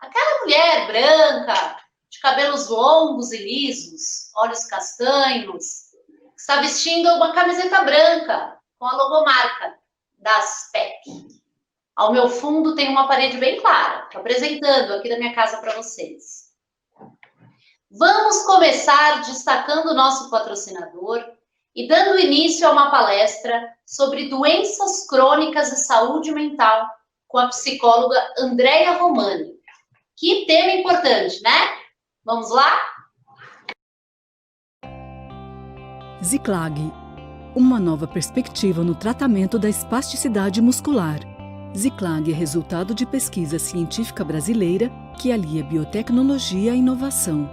Aquela mulher branca, de cabelos longos e lisos, olhos castanhos, que está vestindo uma camiseta branca com a logomarca da Aspec. Ao meu fundo tem uma parede bem clara, apresentando aqui da minha casa para vocês. Vamos começar destacando o nosso patrocinador e dando início a uma palestra sobre doenças crônicas e saúde mental com a psicóloga Andrea Romani. Que tema importante, né? Vamos lá? Ziclag, uma nova perspectiva no tratamento da espasticidade muscular. Ziclag é resultado de pesquisa científica brasileira que alia biotecnologia à inovação.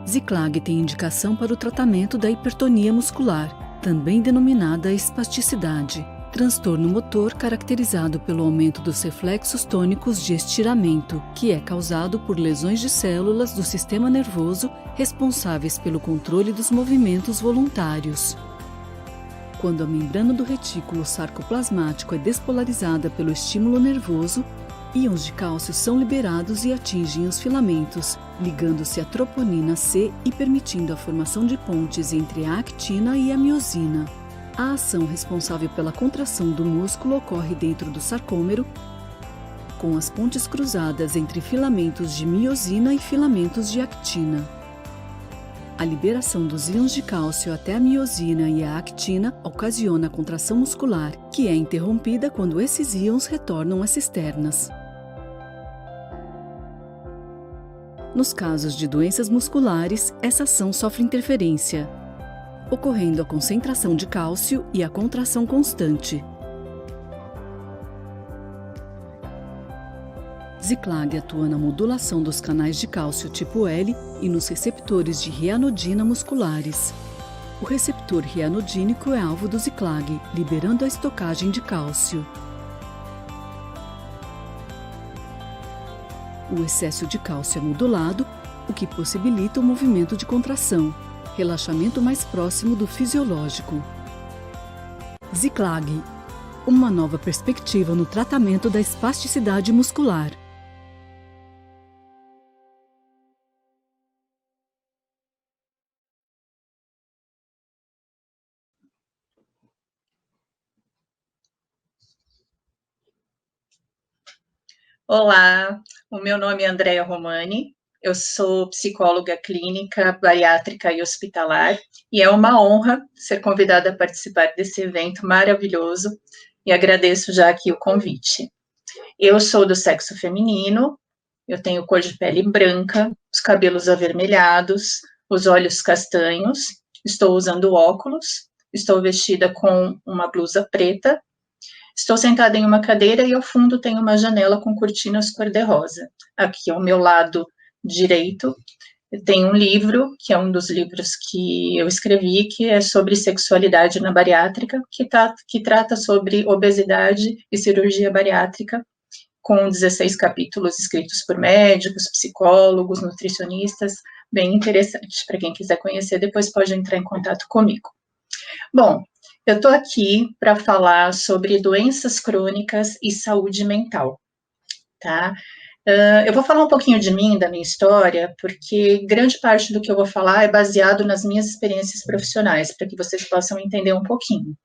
Ziclag tem indicação para o tratamento da hipertonia muscular, também denominada espasticidade, transtorno motor caracterizado pelo aumento dos reflexos tônicos de estiramento, que é causado por lesões de células do sistema nervoso responsáveis pelo controle dos movimentos voluntários. Quando a membrana do retículo sarcoplasmático é despolarizada pelo estímulo nervoso, íons de cálcio são liberados e atingem os filamentos, ligando-se à troponina C e permitindo a formação de pontes entre a actina e a miosina. A ação responsável pela contração do músculo ocorre dentro do sarcômero, com as pontes cruzadas entre filamentos de miosina e filamentos de actina. A liberação dos íons de cálcio até a miosina e a actina ocasiona a contração muscular, que é interrompida quando esses íons retornam às cisternas. Nos casos de doenças musculares, essa ação sofre interferência, ocorrendo a concentração de cálcio e a contração constante. Ziclag atua na modulação dos canais de cálcio tipo L e nos receptores de reanodina musculares. O receptor reanodínico é alvo do Ziclag, liberando a estocagem de cálcio. O excesso de cálcio é modulado, o que possibilita o movimento de contração, relaxamento mais próximo do fisiológico. Ziclag, uma nova perspectiva no tratamento da espasticidade muscular. Olá, o meu nome é Andrea Romani, eu sou psicóloga clínica, bariátrica e hospitalar, e é uma honra ser convidada a participar desse evento maravilhoso, e agradeço já aqui o convite. Eu sou do sexo feminino, eu tenho cor de pele branca, os cabelos avermelhados, os olhos castanhos, estou usando óculos, estou vestida com uma blusa preta, estou sentada em uma cadeira e ao fundo tem uma janela com cortinas cor-de-rosa. Aqui ao meu lado direito tem um livro, que é um dos livros que eu escrevi, que é sobre sexualidade na bariátrica, que trata sobre obesidade e cirurgia bariátrica, com 16 capítulos escritos por médicos, psicólogos, nutricionistas, bem interessante. Para quem quiser conhecer, depois pode entrar em contato comigo. Bom, eu estou aqui para falar sobre doenças crônicas e saúde mental, tá? Eu vou falar um pouquinho de mim, da minha história, porque grande parte do que eu vou falar é baseado nas minhas experiências profissionais, para que vocês possam entender um pouquinho.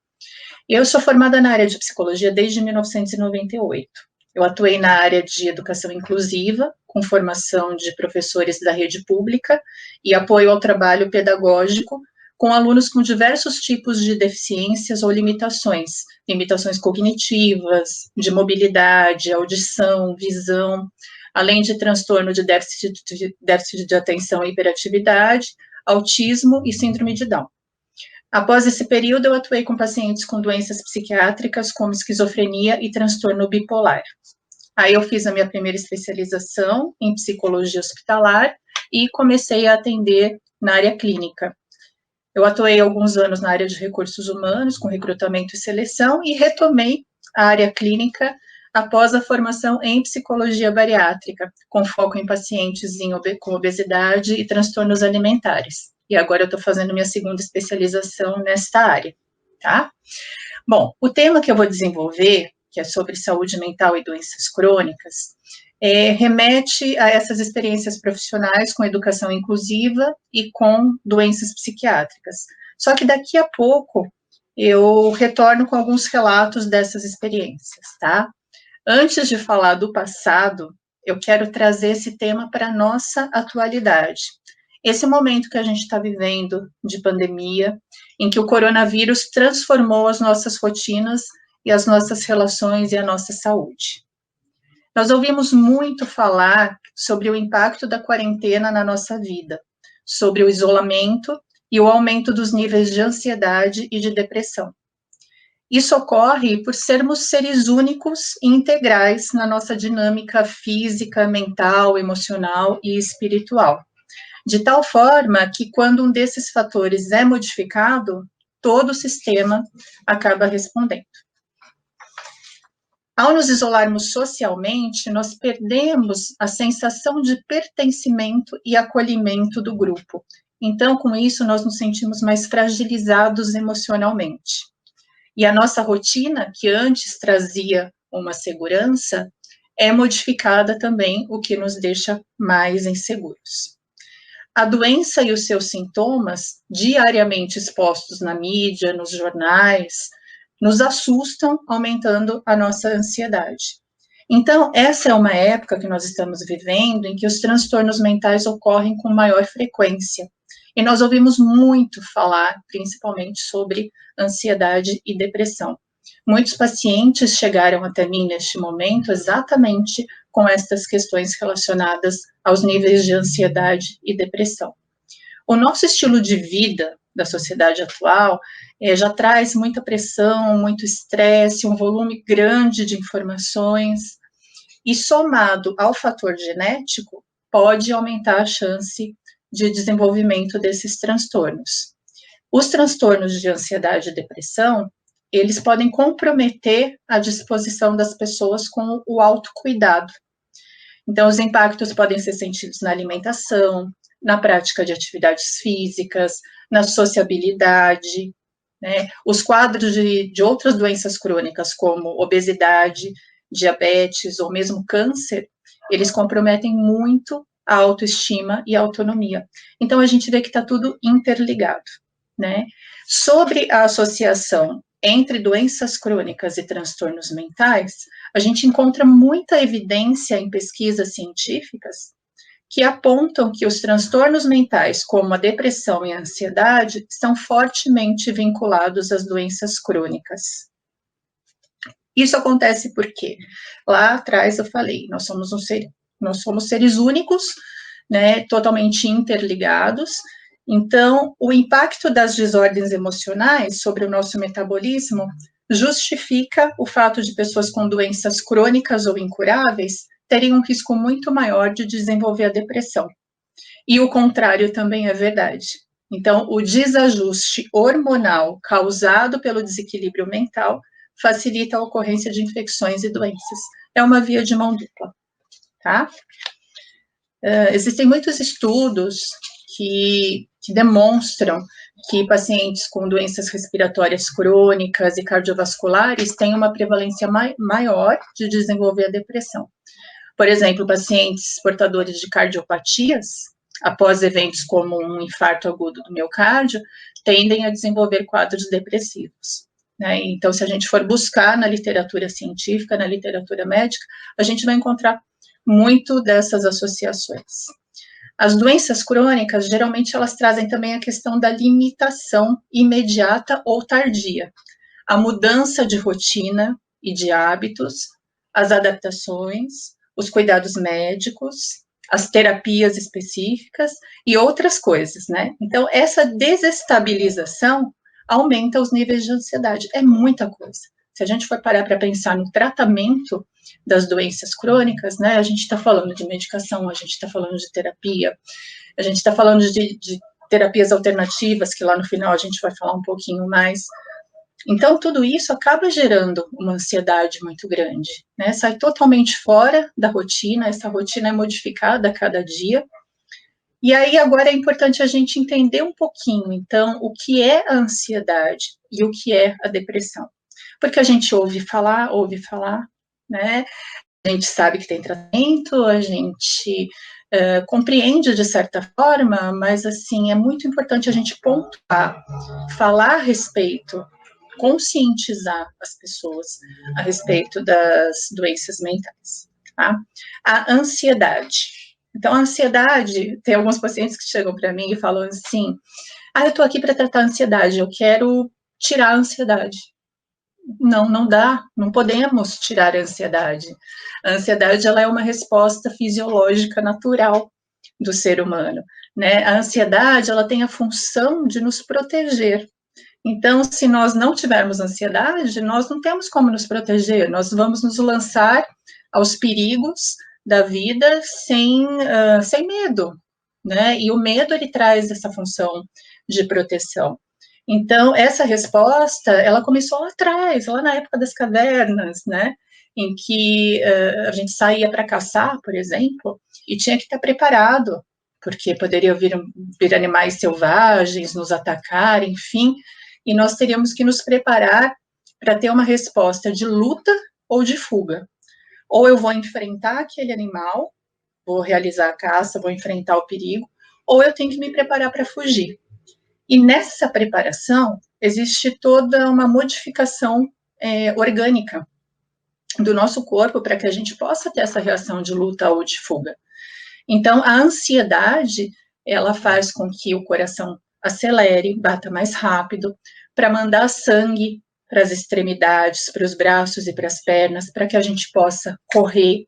Eu sou formada na área de psicologia desde 1998. Eu atuei na área de educação inclusiva, com formação de professores da rede pública e apoio ao trabalho pedagógico com alunos com diversos tipos de deficiências ou limitações cognitivas, de audição, visão, além de transtorno de déficit de atenção e hiperatividade, autismo e síndrome de Down. Após esse período, eu atuei com pacientes com doenças psiquiátricas, como esquizofrenia e transtorno bipolar. Aí eu fiz a minha primeira especialização em psicologia hospitalar e comecei a atender na área clínica. Eu atuei alguns anos na área de recursos humanos, com recrutamento e seleção, e retomei a área clínica após a formação em psicologia bariátrica, com foco em pacientes com obesidade e transtornos alimentares. E agora eu estou fazendo minha segunda especialização nesta área, tá? Bom, o tema que eu vou desenvolver que é sobre saúde mental e doenças crônicas, remete a essas experiências profissionais com educação inclusiva e com doenças psiquiátricas. Só que daqui a pouco eu retorno com alguns relatos dessas experiências, tá? Antes de falar do passado, eu quero trazer esse tema para a nossa atualidade. Esse momento que a gente está vivendo de pandemia, em que o coronavírus transformou as nossas rotinas e as nossas relações e a nossa saúde. Nós ouvimos muito falar sobre o impacto da quarentena na nossa vida, sobre o isolamento e o aumento dos níveis de ansiedade e de depressão. Isso ocorre por sermos seres únicos e integrais na nossa dinâmica física, mental, emocional e espiritual. De tal forma que, quando um desses fatores é modificado, todo o sistema acaba respondendo. Ao nos isolarmos socialmente, nós perdemos a sensação de pertencimento e acolhimento do grupo. Então, com isso, nós nos sentimos mais fragilizados emocionalmente. E a nossa rotina, que antes trazia uma segurança, é modificada também, o que nos deixa mais inseguros. A doença e os seus sintomas, diariamente expostos na mídia, nos jornais, nos assustam, aumentando a nossa ansiedade. Então, essa é uma época que nós estamos vivendo em que os transtornos mentais ocorrem com maior frequência. E nós ouvimos muito falar, principalmente, sobre ansiedade e depressão. Muitos pacientes chegaram até mim neste momento exatamente com estas questões relacionadas aos níveis de ansiedade e depressão. O nosso estilo de vida da sociedade atual já traz muita pressão, muito estresse, um volume grande de informações, e somado ao fator genético, pode aumentar a chance de desenvolvimento desses transtornos. Os transtornos de ansiedade e depressão, eles podem comprometer a disposição das pessoas com o autocuidado. Então, os impactos podem ser sentidos na alimentação, na prática de atividades físicas, na sociabilidade, né? Os quadros de outras doenças crônicas, como obesidade, diabetes ou mesmo câncer, eles comprometem muito a autoestima e a autonomia. Então, a gente vê que está tudo interligado, né? Sobre a associação entre doenças crônicas e transtornos mentais, a gente encontra muita evidência em pesquisas científicas que apontam que os transtornos mentais, como a depressão e a ansiedade, estão fortemente vinculados às doenças crônicas. Isso acontece porque, lá atrás eu falei, nós somos seres únicos, né, totalmente interligados. Então, o impacto das desordens emocionais sobre o nosso metabolismo justifica o fato de pessoas com doenças crônicas ou incuráveis terem um risco muito maior de desenvolver a depressão. E o contrário também é verdade. Então, o desajuste hormonal causado pelo desequilíbrio mental facilita a ocorrência de infecções e doenças. É uma via de mão dupla, tá? Existem muitos estudos que demonstram que pacientes com doenças respiratórias crônicas e cardiovasculares têm uma prevalência maior de desenvolver a depressão. Por exemplo, pacientes portadores de cardiopatias, após eventos como um infarto agudo do miocárdio, tendem a desenvolver quadros depressivos, né? Então, se a gente for buscar na literatura científica, na literatura médica, a gente vai encontrar muito dessas associações. As doenças crônicas, geralmente, elas trazem também a questão da limitação imediata ou tardia, a mudança de rotina e de hábitos, as adaptações, os cuidados médicos, as terapias específicas e outras coisas, né? Então, essa desestabilização aumenta os níveis de ansiedade. É muita coisa. Se a gente for parar para pensar no tratamento das doenças crônicas, né? A gente está falando de medicação, a gente está falando de terapia, a gente está falando de terapias alternativas, que lá no final a gente vai falar um pouquinho mais. Então, tudo isso acaba gerando uma ansiedade muito grande, né? Sai totalmente fora da rotina, essa rotina é modificada a cada dia. E aí, agora é importante a gente entender um pouquinho, então, o que é a ansiedade e o que é a depressão. porque a gente ouve falar, né? A gente sabe que tem tratamento, a gente compreende de certa forma, mas, assim, é muito importante a gente pontuar, falar a respeito, conscientizar as pessoas a respeito das doenças mentais, tá? A ansiedade. Então, a ansiedade, tem alguns pacientes que chegam para mim e falam assim, eu tô aqui para tratar a ansiedade, eu quero tirar a ansiedade. Não dá, não podemos tirar a ansiedade. A ansiedade, ela é uma resposta fisiológica natural do ser humano, né? A ansiedade, ela tem a função de nos proteger. Então, se nós não tivermos ansiedade, nós não temos como nos proteger, nós vamos nos lançar aos perigos da vida sem medo, né? E o medo, ele traz essa função de proteção. Então, essa resposta, ela começou lá atrás, lá na época das cavernas, né? Em que a gente saía para caçar, por exemplo, e tinha que estar preparado, porque poderiam vir animais selvagens, nos atacar, enfim, e nós teríamos que nos preparar para ter uma resposta de luta ou de fuga. Ou eu vou enfrentar aquele animal, vou realizar a caça, vou enfrentar o perigo, ou eu tenho que me preparar para fugir. E nessa preparação, existe toda uma modificação orgânica do nosso corpo para que a gente possa ter essa reação de luta ou de fuga. Então, a ansiedade, ela faz com que o coração acelere, bata mais rápido, para mandar sangue para as extremidades, para os braços e para as pernas, para que a gente possa correr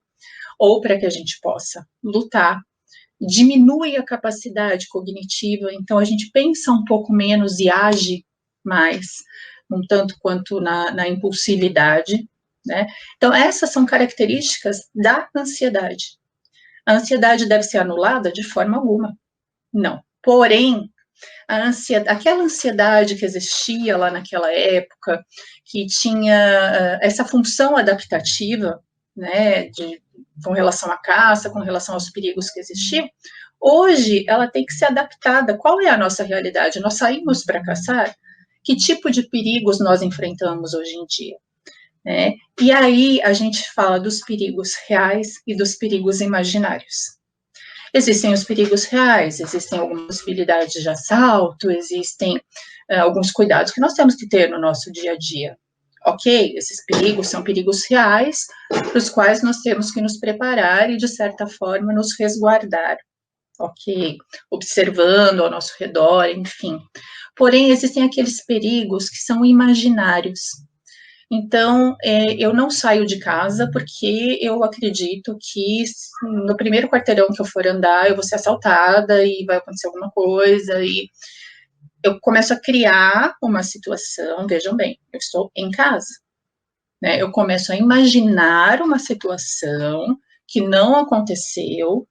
ou para que a gente possa lutar. Diminui a capacidade cognitiva, então a gente pensa um pouco menos e age mais, um tanto quanto na impulsividade, né? Então, essas são características da ansiedade. A ansiedade deve ser anulada de forma alguma, não. Porém, aquela ansiedade que existia lá naquela época, que tinha essa função adaptativa, né, com relação à caça, com relação aos perigos que existiam, hoje ela tem que ser adaptada. Qual é a nossa realidade? Nós saímos para caçar? Que tipo de perigos nós enfrentamos hoje em dia? Né? E aí a gente fala dos perigos reais e dos perigos imaginários. Existem os perigos reais, existem algumas possibilidades de assalto, existem alguns cuidados que nós temos que ter no nosso dia a dia. Ok, esses perigos são perigos reais, para os quais nós temos que nos preparar e, de certa forma, nos resguardar. Ok, observando ao nosso redor, enfim. Porém, existem aqueles perigos que são imaginários. Então, eu não saio de casa porque eu acredito que no primeiro quarteirão que eu for andar, eu vou ser assaltada e vai acontecer alguma coisa, e eu começo a criar uma situação, vejam bem, eu estou em casa, né? Eu começo a imaginar uma situação que não aconteceu,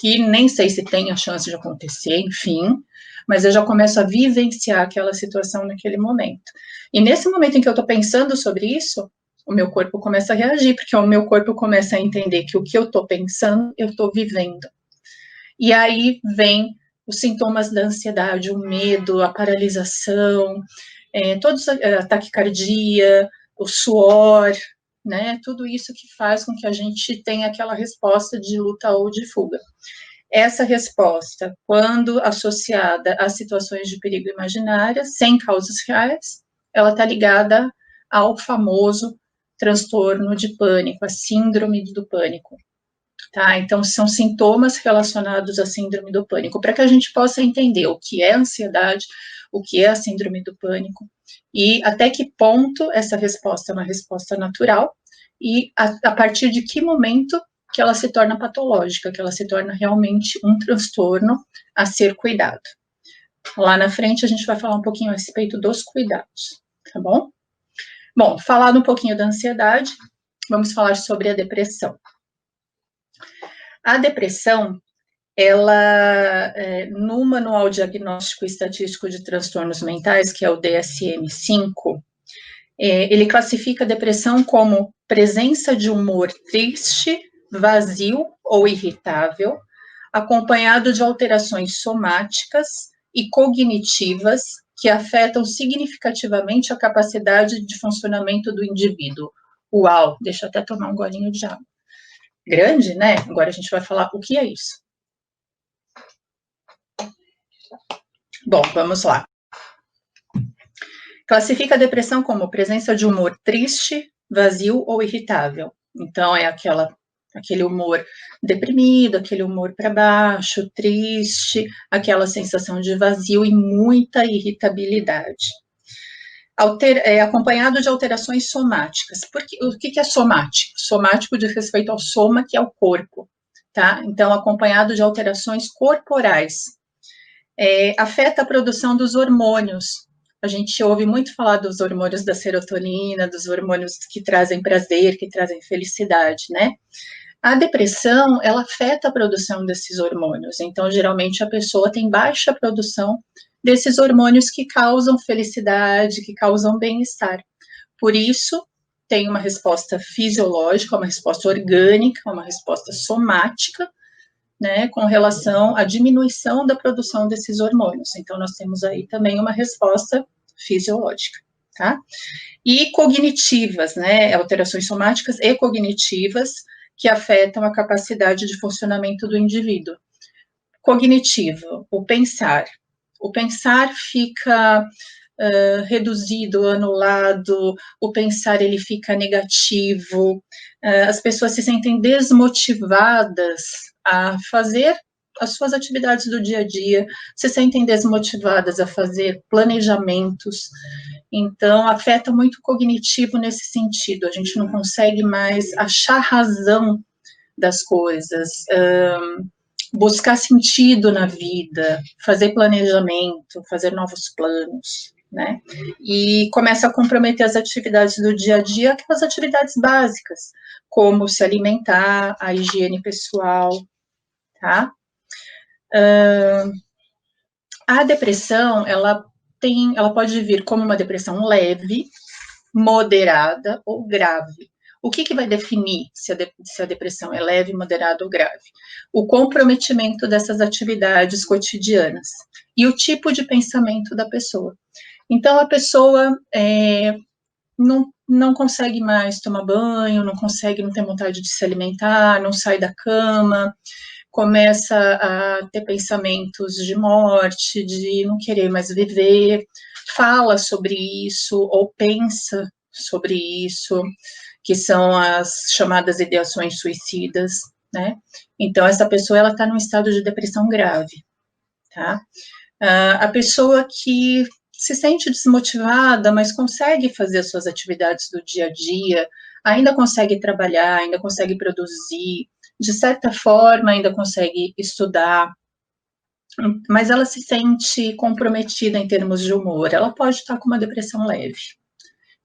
que nem sei se tem a chance de acontecer, enfim, mas eu já começo a vivenciar aquela situação naquele momento. E nesse momento em que eu estou pensando sobre isso, o meu corpo começa a reagir, porque o meu corpo começa a entender que o que eu estou pensando, eu estou vivendo. E aí vem os sintomas da ansiedade, o medo, a paralisação, todos a taquicardia, o suor, né? Tudo isso que faz com que a gente tenha aquela resposta de luta ou de fuga. Essa resposta, quando associada a situações de perigo imaginárias, sem causas reais, ela está ligada ao famoso transtorno de pânico, a síndrome do pânico. Tá? Então, são sintomas relacionados à síndrome do pânico, para que a gente possa entender o que é ansiedade, o que é a síndrome do pânico, e até que ponto essa resposta é uma resposta natural, e a partir de que momento que ela se torna patológica, que ela se torna realmente um transtorno a ser cuidado. Lá na frente a gente vai falar um pouquinho a respeito dos cuidados, tá bom? Bom, falando um pouquinho da ansiedade, vamos falar sobre a depressão. A depressão, ela, no Manual Diagnóstico e Estatístico de Transtornos Mentais, que é o DSM-5, ele classifica a depressão como presença de humor triste, vazio ou irritável, acompanhado de alterações somáticas e cognitivas que afetam significativamente a capacidade de funcionamento do indivíduo. Uau, deixa eu até tomar um golinho de água. Grande, né? Agora a gente vai falar o que é isso. Bom, vamos lá. Classifica a depressão como presença de humor triste, vazio ou irritável. Então, é aquele humor deprimido, aquele humor para baixo, triste, aquela sensação de vazio e muita irritabilidade. Acompanhado de alterações somáticas. O que é somático? Somático diz respeito ao soma, que é o corpo, tá? Então, acompanhado de alterações corporais. Afeta a produção dos hormônios. A gente ouve muito falar dos hormônios da serotonina, dos hormônios que trazem prazer, que trazem felicidade, né? A depressão, ela afeta a produção desses hormônios. Então, geralmente, a pessoa tem baixa produção desses hormônios que causam felicidade, que causam bem-estar. Por isso, tem uma resposta fisiológica, uma resposta orgânica, uma resposta somática, né, com relação à diminuição da produção desses hormônios. Então, nós temos aí também uma resposta fisiológica, tá? E cognitivas, né, alterações somáticas e cognitivas que afetam a capacidade de funcionamento do indivíduo. Cognitivo, o pensar. O pensar fica reduzido, anulado, o pensar ele fica negativo, as pessoas se sentem desmotivadas a fazer as suas atividades do dia a dia, se sentem desmotivadas a fazer planejamentos, então afeta muito o cognitivo nesse sentido, a gente não consegue mais achar razão das coisas, buscar sentido na vida, fazer planejamento, fazer novos planos, né? E começa a comprometer as atividades do dia a dia, aquelas atividades básicas, como se alimentar, a higiene pessoal, tá? A depressão, ela pode vir como uma depressão leve, moderada ou grave. O que vai definir se a depressão é leve, moderada ou grave? O comprometimento dessas atividades cotidianas e o tipo de pensamento da pessoa. Então, a pessoa não consegue mais tomar banho, não tem vontade de se alimentar, não sai da cama, começa a ter pensamentos de morte, de não querer mais viver, fala sobre isso ou pensa sobre isso, que são as chamadas ideações suicidas, né? Então, essa pessoa, ela está num estado de depressão grave, tá? A pessoa que se sente desmotivada, mas consegue fazer as suas atividades do dia a dia, ainda consegue trabalhar, ainda consegue produzir, de certa forma ainda consegue estudar, mas ela se sente comprometida em termos de humor, ela pode estar com uma depressão leve,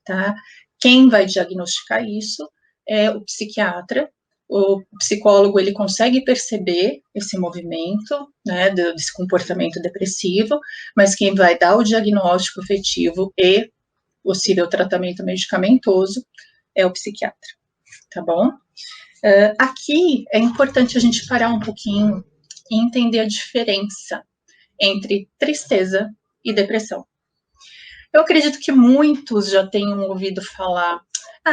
tá? Quem vai diagnosticar isso é o psiquiatra. O psicólogo, ele consegue perceber esse movimento, né, desse comportamento depressivo, mas quem vai dar o diagnóstico efetivo e possível tratamento medicamentoso é o psiquiatra, tá bom? Aqui é importante a gente parar um pouquinho e entender a diferença entre tristeza e depressão. Eu acredito que muitos já tenham ouvido falar,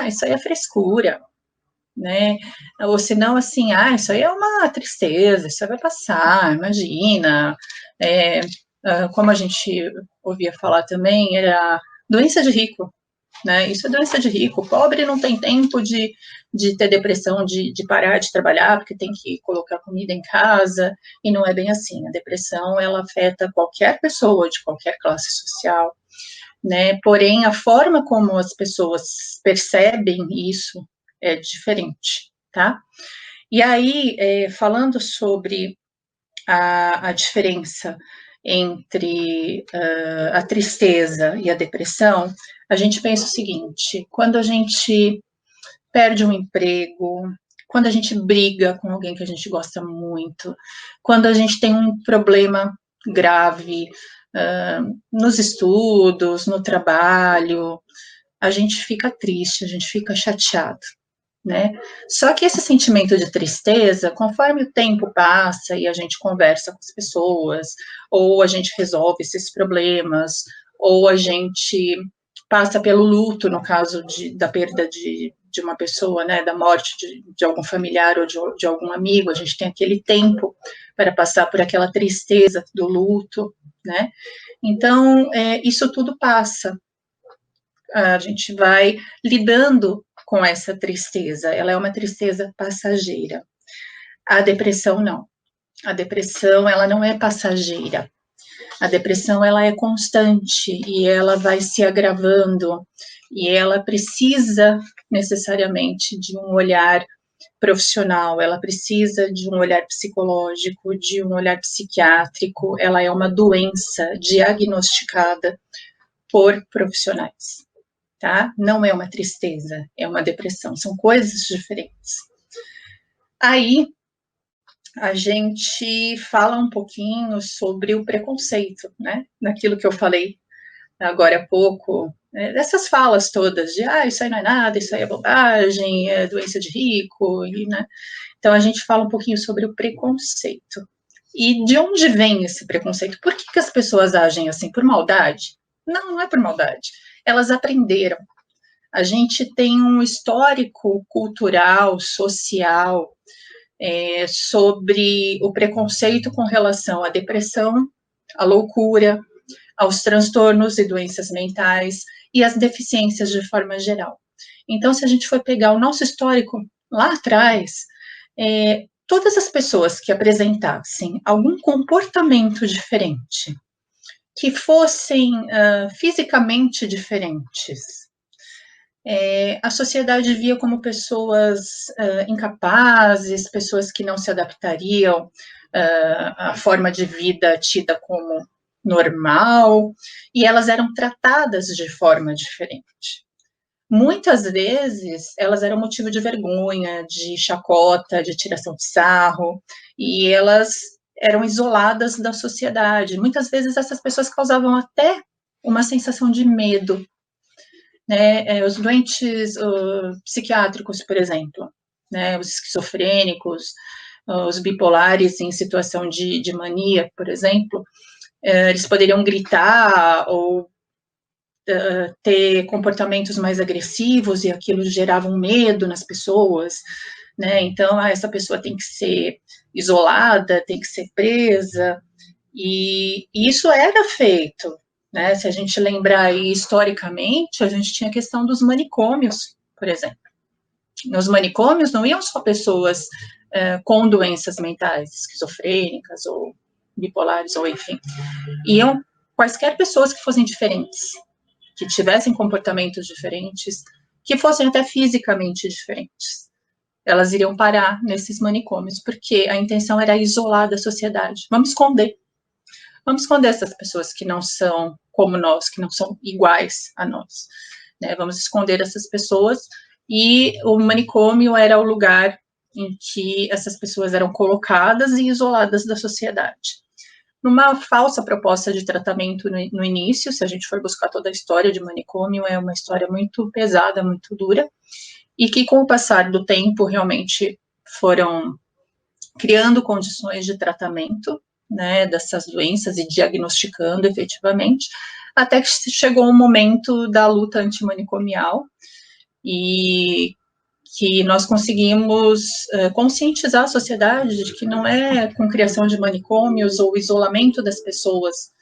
isso aí é frescura, né? Ou se não, assim, isso aí é uma tristeza, isso aí vai passar, imagina. Como a gente ouvia falar também, era doença de rico, né? Isso é doença de rico. O pobre não tem tempo de ter depressão, de parar de trabalhar, porque tem que colocar comida em casa, e não é bem assim. A depressão, ela afeta qualquer pessoa, de qualquer classe social, né? Porém, a forma como as pessoas percebem isso é diferente, tá? E aí, falando sobre a diferença entre a tristeza e a depressão, a gente pensa o seguinte: quando a gente perde um emprego, quando a gente briga com alguém que a gente gosta muito, quando a gente tem um problema grave nos estudos, no trabalho, a gente fica triste, a gente fica chateado, né? Só que esse sentimento de tristeza, conforme o tempo passa e a gente conversa com as pessoas, ou a gente resolve esses problemas, ou a gente passa pelo luto, no caso da perda de uma pessoa, né, da morte de algum familiar ou de algum amigo, a gente tem aquele tempo para passar por aquela tristeza do luto, né? Então, isso tudo passa. A gente vai lidando com essa tristeza, ela é uma tristeza passageira. A depressão, não. A depressão, ela não é passageira. A depressão, ela é constante e ela vai se agravando e ela precisa necessariamente de um olhar profissional, ela precisa de um olhar psicológico, de um olhar psiquiátrico, ela é uma doença diagnosticada por profissionais, tá? Não é uma tristeza, é uma depressão, são coisas diferentes. Aí, a gente fala um pouquinho sobre o preconceito, né? Naquilo que eu falei agora há pouco, dessas falas todas de, isso aí não é nada, isso aí é bobagem, é doença de rico, né? Então, a gente fala um pouquinho sobre o preconceito. E de onde vem esse preconceito? Por que as pessoas agem assim? Por maldade? Não, não é por maldade. Elas aprenderam. A gente tem um histórico cultural, social, sobre o preconceito com relação à depressão, à loucura, aos transtornos e doenças mentais e às deficiências de forma geral. Então, se a gente for pegar o nosso histórico lá atrás, todas as pessoas que apresentassem algum comportamento diferente, que fossem fisicamente diferentes, a sociedade via como pessoas incapazes, pessoas que não se adaptariam à forma de vida tida como normal, e elas eram tratadas de forma diferente. Muitas vezes, elas eram motivo de vergonha, de chacota, de tiração de sarro, e elas eram isoladas da sociedade. Muitas vezes, essas pessoas causavam até uma sensação de medo, né? Os doentes psiquiátricos, por exemplo, né? Os esquizofrênicos, os bipolares em situação de mania, por exemplo, eles poderiam gritar ou ter comportamentos mais agressivos e aquilo gerava um medo nas pessoas, né? Então, essa pessoa tem que ser isolada, tem que ser presa, e isso era feito, né? Se a gente lembrar aí historicamente, a gente tinha a questão dos manicômios, por exemplo. Nos manicômios não iam só pessoas com doenças mentais, esquizofrênicas ou bipolares, ou enfim, iam quaisquer pessoas que fossem diferentes, que tivessem comportamentos diferentes, que fossem até fisicamente diferentes. Elas iriam parar nesses manicômios, porque a intenção era isolar da sociedade. Vamos esconder essas pessoas que não são como nós, que não são iguais a nós, né? Vamos esconder essas pessoas, e o manicômio era o lugar em que essas pessoas eram colocadas e isoladas da sociedade. Numa falsa proposta de tratamento no início, se a gente for buscar toda a história de manicômio, é uma história muito pesada, muito dura, e que com o passar do tempo realmente foram criando condições de tratamento, né, dessas doenças e diagnosticando efetivamente, até que chegou o momento da luta antimanicomial e que nós conseguimos conscientizar a sociedade de que não é com criação de manicômios ou isolamento das pessoas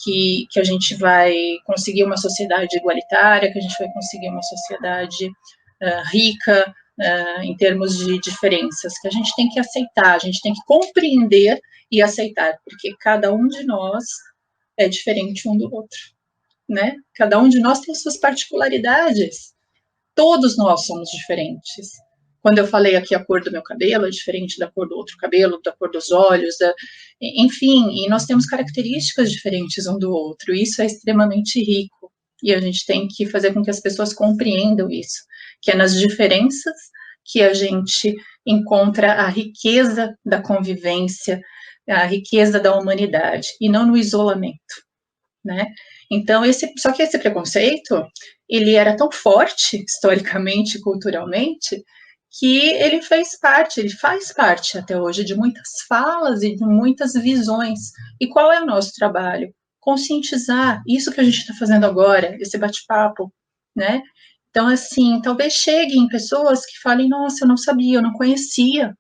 que a gente vai conseguir uma sociedade igualitária, que a gente vai conseguir uma sociedade rica em termos de diferenças, que a gente tem que aceitar, a gente tem que compreender e aceitar, porque cada um de nós é diferente um do outro, né? Cada um de nós tem suas particularidades. Todos nós somos diferentes. Quando eu falei aqui a cor do meu cabelo é diferente da cor do outro cabelo, da cor dos olhos, enfim, e nós temos características diferentes um do outro, e isso é extremamente rico, e a gente tem que fazer com que as pessoas compreendam isso, que é nas diferenças que a gente encontra a riqueza da convivência, a riqueza da humanidade, e não no isolamento, né? Então, só que esse preconceito, ele era tão forte, historicamente, culturalmente, que ele faz parte até hoje de muitas falas e de muitas visões. E qual é o nosso trabalho? conscientizar, isso que a gente está fazendo agora, esse bate-papo, né? Então, assim, talvez cheguem pessoas que falem, nossa, eu não sabia, eu não conhecia,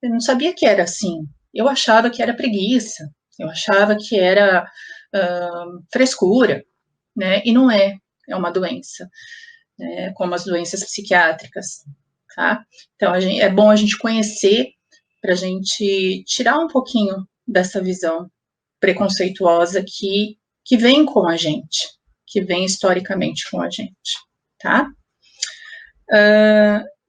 eu não sabia que era assim, eu achava que era preguiça, eu achava que era frescura, né? E não é, é uma doença, né? Como as doenças psiquiátricas, tá? Então, é bom a gente conhecer para a gente tirar um pouquinho dessa visão preconceituosa que vem com a gente, que vem historicamente com a gente, tá?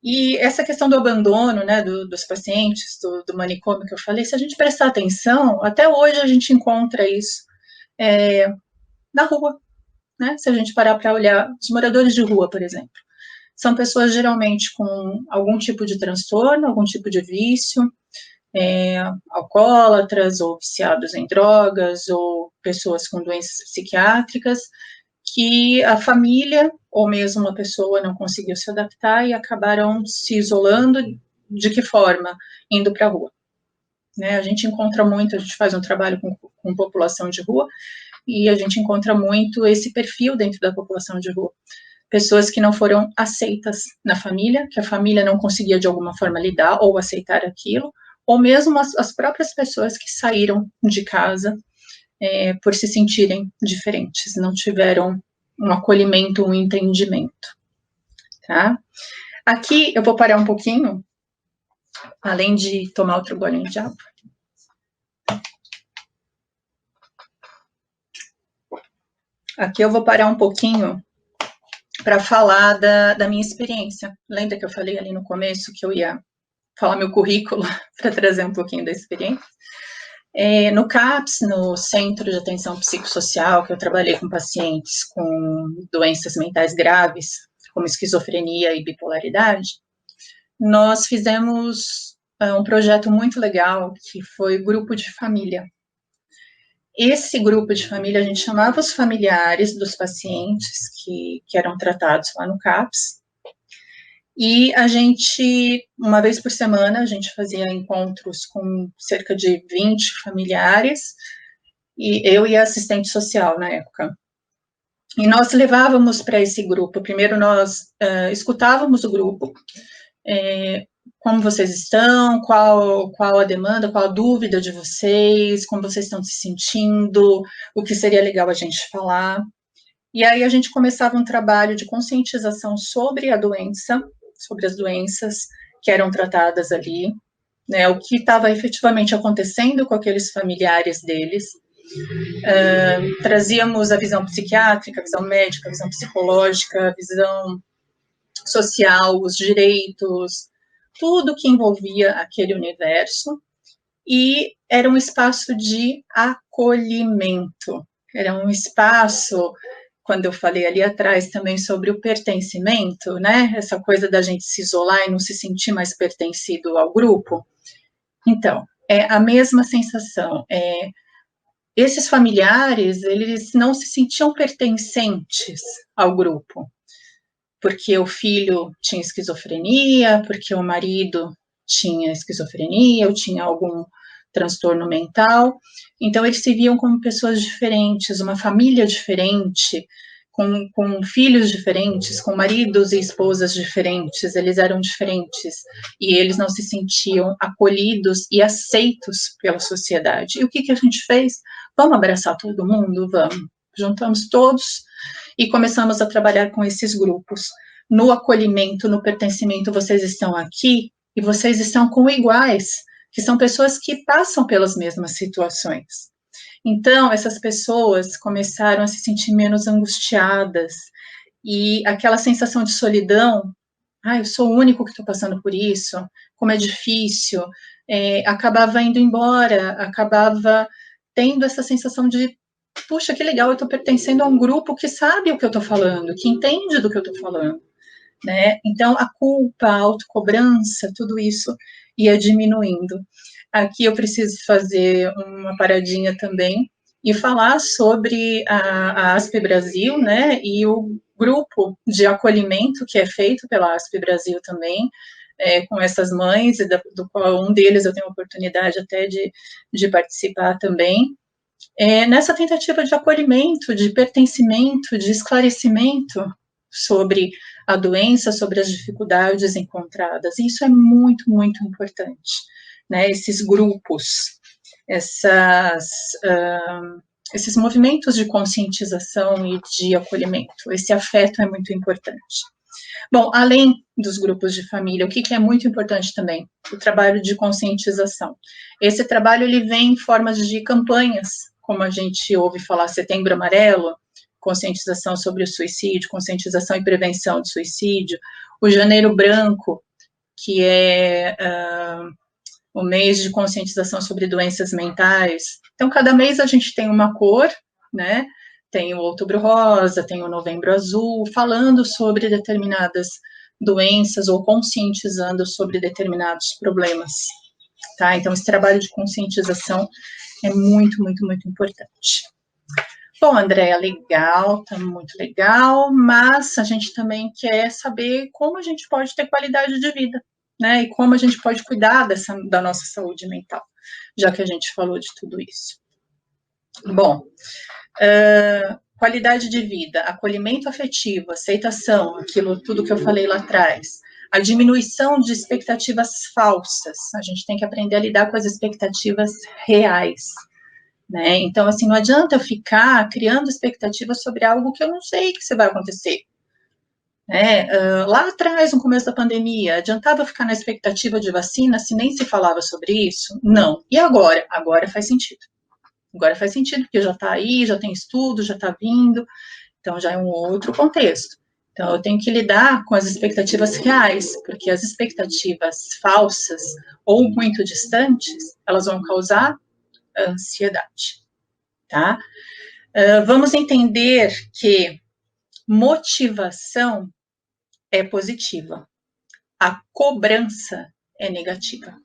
E essa questão do abandono, né, dos pacientes, do manicômio que eu falei, se a gente prestar atenção, até hoje a gente encontra isso na rua, né? Se a gente parar para olhar, os moradores de rua, por exemplo, são pessoas geralmente com algum tipo de transtorno, algum tipo de vício, alcoólatras ou viciados em drogas, ou pessoas com doenças psiquiátricas, que a família ou mesmo a pessoa não conseguiu se adaptar e acabaram se isolando. De que forma? Indo para a rua. Né? A gente encontra muito, a gente faz um trabalho com população de rua, e a gente encontra muito esse perfil dentro da população de rua. Pessoas que não foram aceitas na família, que a família não conseguia de alguma forma lidar ou aceitar aquilo, ou mesmo as próprias pessoas que saíram de casa por se sentirem diferentes, não tiveram um acolhimento, um entendimento, tá? Aqui eu vou parar um pouquinho, além de tomar outro golinho de água. Aqui eu vou parar um pouquinho para falar da minha experiência. Lembra que eu falei ali no começo que eu ia falar meu currículo para trazer um pouquinho da experiência? No CAPS, no Centro de Atenção Psicossocial, que eu trabalhei com pacientes com doenças mentais graves, como esquizofrenia e bipolaridade, nós fizemos um projeto muito legal, que foi grupo de família. Esse grupo de família, a gente chamava os familiares dos pacientes que eram tratados lá no CAPS, e a gente, uma vez por semana, a gente fazia encontros com cerca de 20 familiares, e eu e a assistente social na época. E nós levávamos para esse grupo, primeiro nós escutávamos o grupo, como vocês estão, qual a demanda, qual a dúvida de vocês, como vocês estão se sentindo, o que seria legal a gente falar. E aí a gente começava um trabalho de conscientização sobre a doença, sobre as doenças que eram tratadas ali, né, o que estava efetivamente acontecendo com aqueles familiares deles. Trazíamos a visão psiquiátrica, a visão médica, a visão psicológica, a visão social, os direitos, tudo que envolvia aquele universo, e era um espaço de acolhimento, era um espaço, quando eu falei ali atrás também sobre o pertencimento, né, essa coisa da gente se isolar e não se sentir mais pertencido ao grupo. Então, é a mesma sensação, esses familiares, eles não se sentiam pertencentes ao grupo, porque o filho tinha esquizofrenia, porque o marido tinha esquizofrenia, ou tinha algum transtorno mental, então eles se viam como pessoas diferentes, uma família diferente, com filhos diferentes, com maridos e esposas diferentes, eles eram diferentes, e eles não se sentiam acolhidos e aceitos pela sociedade. E o que a gente fez? Vamos abraçar todo mundo? Vamos. Juntamos todos e começamos a trabalhar com esses grupos. No acolhimento, no pertencimento, vocês estão aqui e vocês estão com iguais, que são pessoas que passam pelas mesmas situações. Então, essas pessoas começaram a se sentir menos angustiadas, e aquela sensação de solidão, eu sou o único que estou passando por isso, como é difícil, acabava indo embora, acabava tendo essa sensação de, puxa, que legal, eu estou pertencendo a um grupo que sabe o que eu estou falando, que entende do que eu estou falando, né? Então, a culpa, a autocobrança, tudo isso ia diminuindo. Aqui eu preciso fazer uma paradinha também e falar sobre a ASP Brasil, né, e o grupo de acolhimento que é feito pela ASP Brasil também, com essas mães, do qual um deles eu tenho a oportunidade até de participar também. nessa tentativa de acolhimento, de pertencimento, de esclarecimento sobre a doença, sobre as dificuldades encontradas. E isso é muito, muito importante, né? Esses grupos, esses movimentos de conscientização e de acolhimento, esse afeto é muito importante. Bom, além dos grupos de família, o que é muito importante também? O trabalho de conscientização. Esse trabalho, ele vem em formas de campanhas, como a gente ouve falar Setembro Amarelo, conscientização sobre o suicídio, conscientização e prevenção de suicídio, o Janeiro Branco, que é o mês de conscientização sobre doenças mentais. Então, cada mês a gente tem uma cor, né? Tem o Outubro Rosa, tem o Novembro Azul, falando sobre determinadas doenças ou conscientizando sobre determinados problemas, tá? Então, esse trabalho de conscientização é muito, muito, muito importante. Bom, Andréa, legal, tá muito legal, mas a gente também quer saber como a gente pode ter qualidade de vida, né? E como a gente pode cuidar da nossa saúde mental, já que a gente falou de tudo isso. Bom, qualidade de vida, acolhimento afetivo, aceitação, aquilo tudo que eu falei lá atrás, a diminuição de expectativas falsas, a gente tem que aprender a lidar com as expectativas reais, né? Então, assim, não adianta eu ficar criando expectativas sobre algo que eu não sei que vai acontecer. Né? Lá atrás, no começo da pandemia, adiantava ficar na expectativa de vacina se nem se falava sobre isso? Não. E agora? Agora faz sentido. Agora faz sentido, porque já está aí, já tem estudo, já está vindo, então já é um outro contexto. Então, eu tenho que lidar com as expectativas reais, porque as expectativas falsas ou muito distantes, elas vão causar ansiedade, tá? Vamos entender que motivação é positiva, a cobrança é negativa.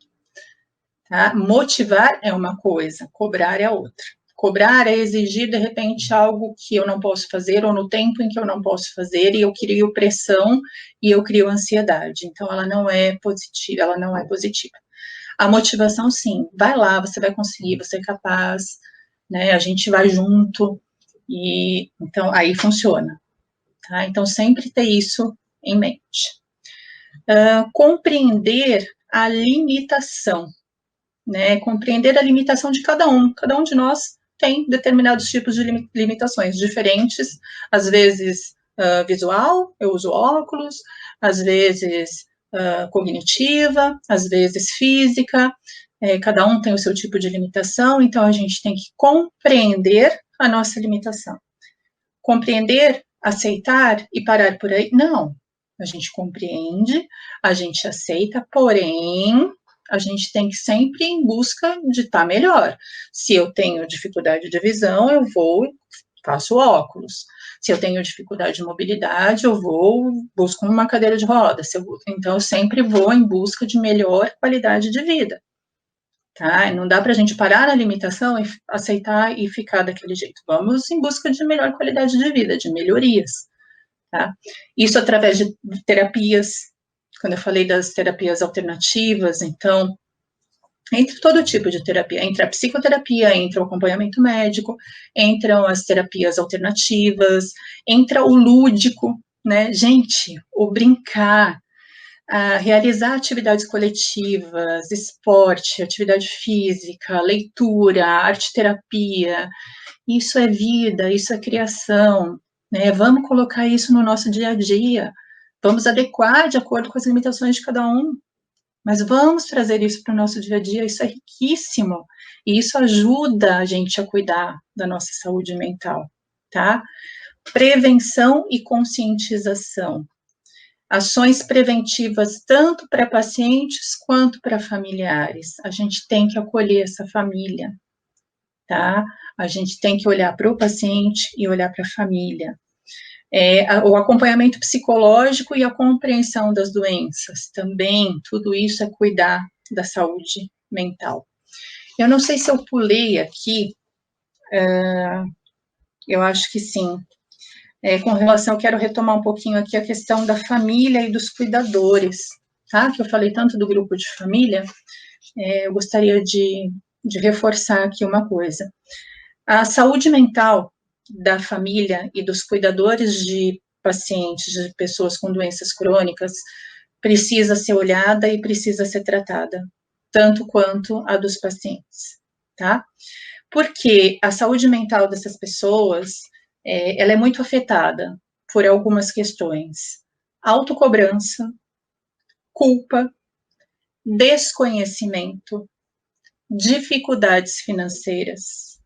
Tá? Motivar é uma coisa, cobrar é outra. Cobrar é exigir, de repente, algo que eu não posso fazer, ou no tempo em que eu não posso fazer, e eu crio pressão e eu crio ansiedade. Então, ela não é positiva, ela não é positiva. A motivação, sim, vai lá, você vai conseguir, você é capaz, né? A gente vai junto, e então aí funciona. Tá? Então, sempre ter isso em mente. Compreender a limitação, né? Compreender a limitação de cada um de nós tem determinados tipos de limitações diferentes, às vezes visual, eu uso óculos, às vezes cognitiva, às vezes física, cada um tem o seu tipo de limitação, então a gente tem que compreender a nossa limitação. Compreender, aceitar e parar por aí? Não. A gente compreende, a gente aceita, porém, a gente tem que sempre ir em busca de estar melhor. Se eu tenho dificuldade de visão, eu vou, faço óculos. Se eu tenho dificuldade de mobilidade, eu vou, busco uma cadeira de rodas. Então, eu sempre vou em busca de melhor qualidade de vida. Tá? Não dá para a gente parar na limitação e aceitar e ficar daquele jeito. Vamos em busca de melhor qualidade de vida, de melhorias. Tá? Isso através de terapias, quando eu falei das terapias alternativas, então, entre todo tipo de terapia, entre a psicoterapia, entra o acompanhamento médico, entram as terapias alternativas, entra o lúdico, né? Gente, o brincar, realizar atividades coletivas, esporte, atividade física, leitura, arte-terapia, isso é vida, isso é criação, né? Vamos colocar isso no nosso dia a dia, vamos adequar de acordo com as limitações de cada um, mas vamos trazer isso para o nosso dia a dia, isso é riquíssimo, e isso ajuda a gente a cuidar da nossa saúde mental, tá? Prevenção e conscientização. Ações preventivas tanto para pacientes quanto para familiares. A gente tem que acolher essa família, tá? A gente tem que olhar para o paciente e olhar para a família. O acompanhamento psicológico e a compreensão das doenças também, tudo isso é cuidar da saúde mental. Eu não sei se eu pulei aqui, eu acho que sim. Com relação, eu quero retomar um pouquinho aqui a questão da família e dos cuidadores, tá? Que eu falei tanto do grupo de família, eu gostaria de reforçar aqui uma coisa. A saúde mental da família e dos cuidadores de pacientes, de pessoas com doenças crônicas, precisa ser olhada e precisa ser tratada, tanto quanto a dos pacientes, tá? Porque a saúde mental dessas pessoas, ela é muito afetada por algumas questões: autocobrança, culpa, desconhecimento, dificuldades financeiras,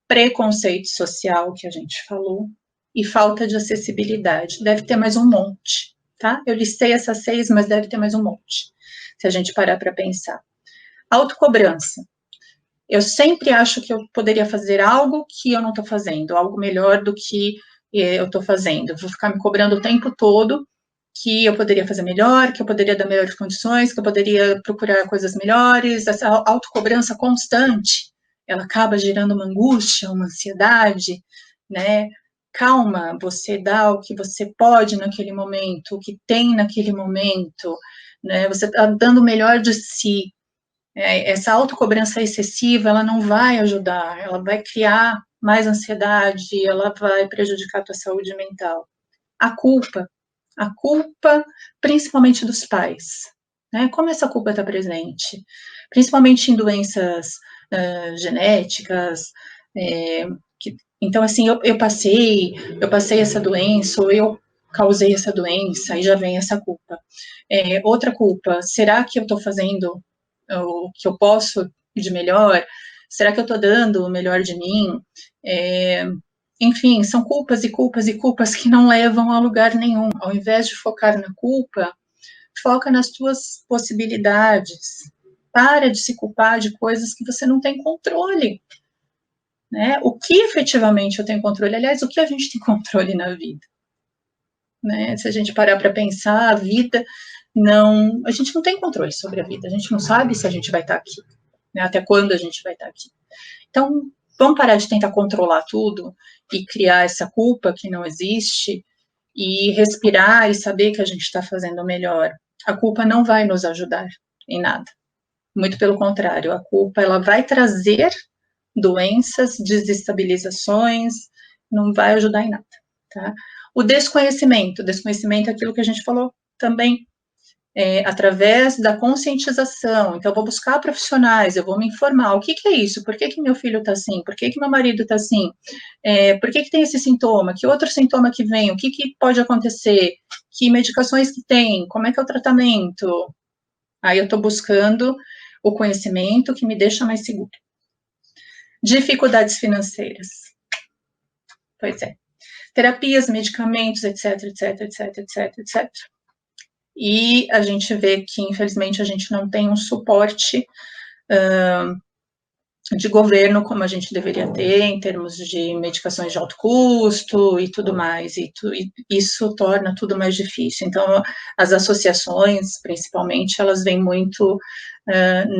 preconceito social, que a gente falou, e falta de acessibilidade. Deve ter mais um monte, tá? Eu listei essas 6, mas deve ter mais um monte, se a gente parar para pensar. Autocobrança. Eu sempre acho que eu poderia fazer algo que eu não estou fazendo, algo melhor do que eu estou fazendo. Vou ficar me cobrando o tempo todo que eu poderia fazer melhor, que eu poderia dar melhores condições, que eu poderia procurar coisas melhores. Essa autocobrança constante, ela acaba gerando uma angústia, uma ansiedade, né? Calma, você dá o que você pode naquele momento, o que tem naquele momento, né? Você está dando o melhor de si. Essa autocobrança excessiva, ela não vai ajudar, ela vai criar mais ansiedade, ela vai prejudicar a tua saúde mental. A culpa principalmente dos pais, né? Como essa culpa está presente? Principalmente em doenças genéticas, então, assim, eu passei essa doença, ou eu causei essa doença, aí já vem essa culpa. Outra culpa, será que eu estou fazendo o que eu posso de melhor? Será que eu estou dando o melhor de mim? Enfim, são culpas e culpas e culpas que não levam a lugar nenhum. Ao invés de focar na culpa, foca nas tuas possibilidades. Para de se culpar de coisas que você não tem controle, né? O que efetivamente eu tenho controle? Aliás, o que a gente tem controle na vida? Né? Se a gente parar para pensar, a vida a gente não tem controle sobre a vida, a gente não sabe se a gente vai estar aqui, né? Até quando a gente vai estar aqui. Então, vamos parar de tentar controlar tudo e criar essa culpa que não existe e respirar e saber que a gente está fazendo o melhor. A culpa não vai nos ajudar em nada. Muito pelo contrário, a culpa ela vai trazer doenças, desestabilizações, não vai ajudar em nada, tá? O desconhecimento é aquilo que a gente falou também, através da conscientização. Então, eu vou buscar profissionais, eu vou me informar. O que é isso? Por que meu filho está assim? Por que meu marido está assim? Por que tem esse sintoma? Que outro sintoma que vem? O que pode acontecer? Que medicações que tem? Como é que é o tratamento? Aí eu estou buscando o conhecimento que me deixa mais seguro. Dificuldades financeiras. Pois é. Terapias, medicamentos, etc, etc, etc, etc, etc. E a gente vê que, infelizmente, a gente não tem um suporte de governo como a gente deveria ter, em termos de medicações de alto custo e tudo mais, e isso torna tudo mais difícil. Então, as associações, principalmente, elas vêm muito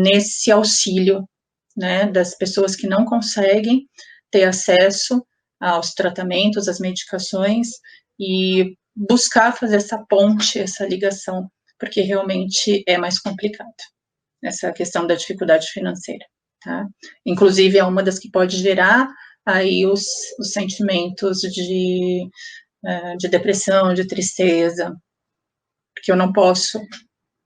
nesse auxílio, né, das pessoas que não conseguem ter acesso aos tratamentos, às medicações, e buscar fazer essa ponte, essa ligação, porque realmente é mais complicado, essa questão da dificuldade financeira, tá? Inclusive, é uma das que pode gerar aí os sentimentos de depressão, de tristeza, porque eu não posso,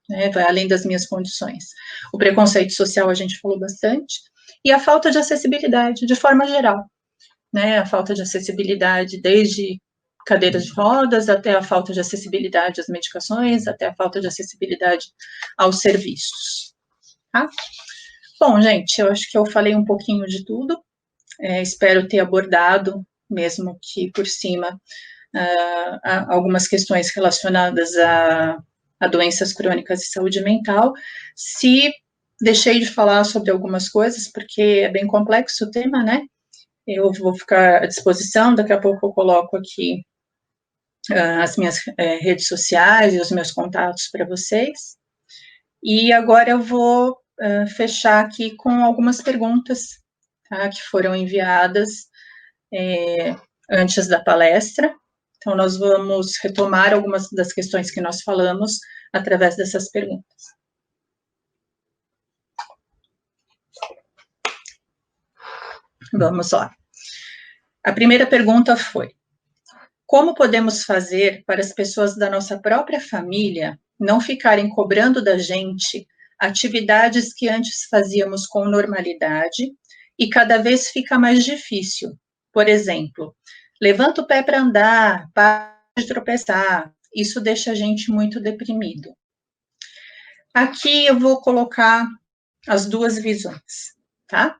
né, vai além das minhas condições. O preconceito social a gente falou bastante, e a falta de acessibilidade, de forma geral, né, a falta de acessibilidade desde cadeiras de rodas, até a falta de acessibilidade às medicações, até a falta de acessibilidade aos serviços, tá? Bom, gente, eu acho que eu falei um pouquinho de tudo, espero ter abordado, mesmo que por cima, algumas questões relacionadas a doenças crônicas e saúde mental. Se deixei de falar sobre algumas coisas, porque é bem complexo o tema, né? Eu vou ficar à disposição, daqui a pouco eu coloco aqui as minhas redes sociais e os meus contatos para vocês. E agora eu vou fechar aqui com algumas perguntas, tá, que foram enviadas antes da palestra. Então, nós vamos retomar algumas das questões que nós falamos através dessas perguntas. Vamos lá. A primeira pergunta foi: como podemos fazer para as pessoas da nossa própria família não ficarem cobrando da gente atividades que antes fazíamos com normalidade e cada vez fica mais difícil? Por exemplo, levanta o pé para andar, para de tropeçar. Isso deixa a gente muito deprimido. Aqui eu vou colocar as duas visões, tá?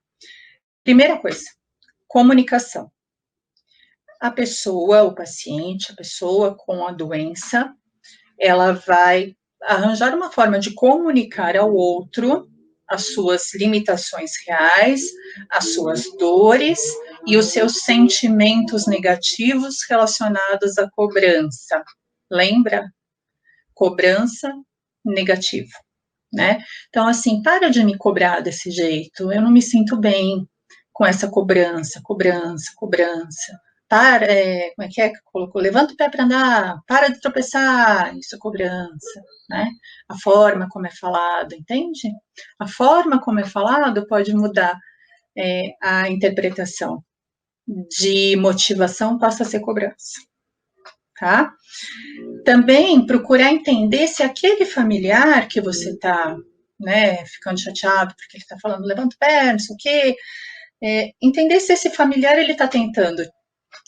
Primeira coisa, comunicação. A pessoa, o paciente, a pessoa com a doença, ela vai arranjar uma forma de comunicar ao outro as suas limitações reais, as suas dores e os seus sentimentos negativos relacionados à cobrança. Lembra? Cobrança negativa, né? Então, assim, para de me cobrar desse jeito, eu não me sinto bem com essa cobrança. Para, como é que colocou? Levanta o pé para andar, para de tropeçar, isso é cobrança, né? A forma como é falado, entende? A forma como é falado pode mudar a interpretação. De motivação passa a ser cobrança, tá? Também procurar entender se aquele familiar que você está, né, ficando chateado porque ele está falando, levanta o pé, não sei o quê, entender se esse familiar ele está tentando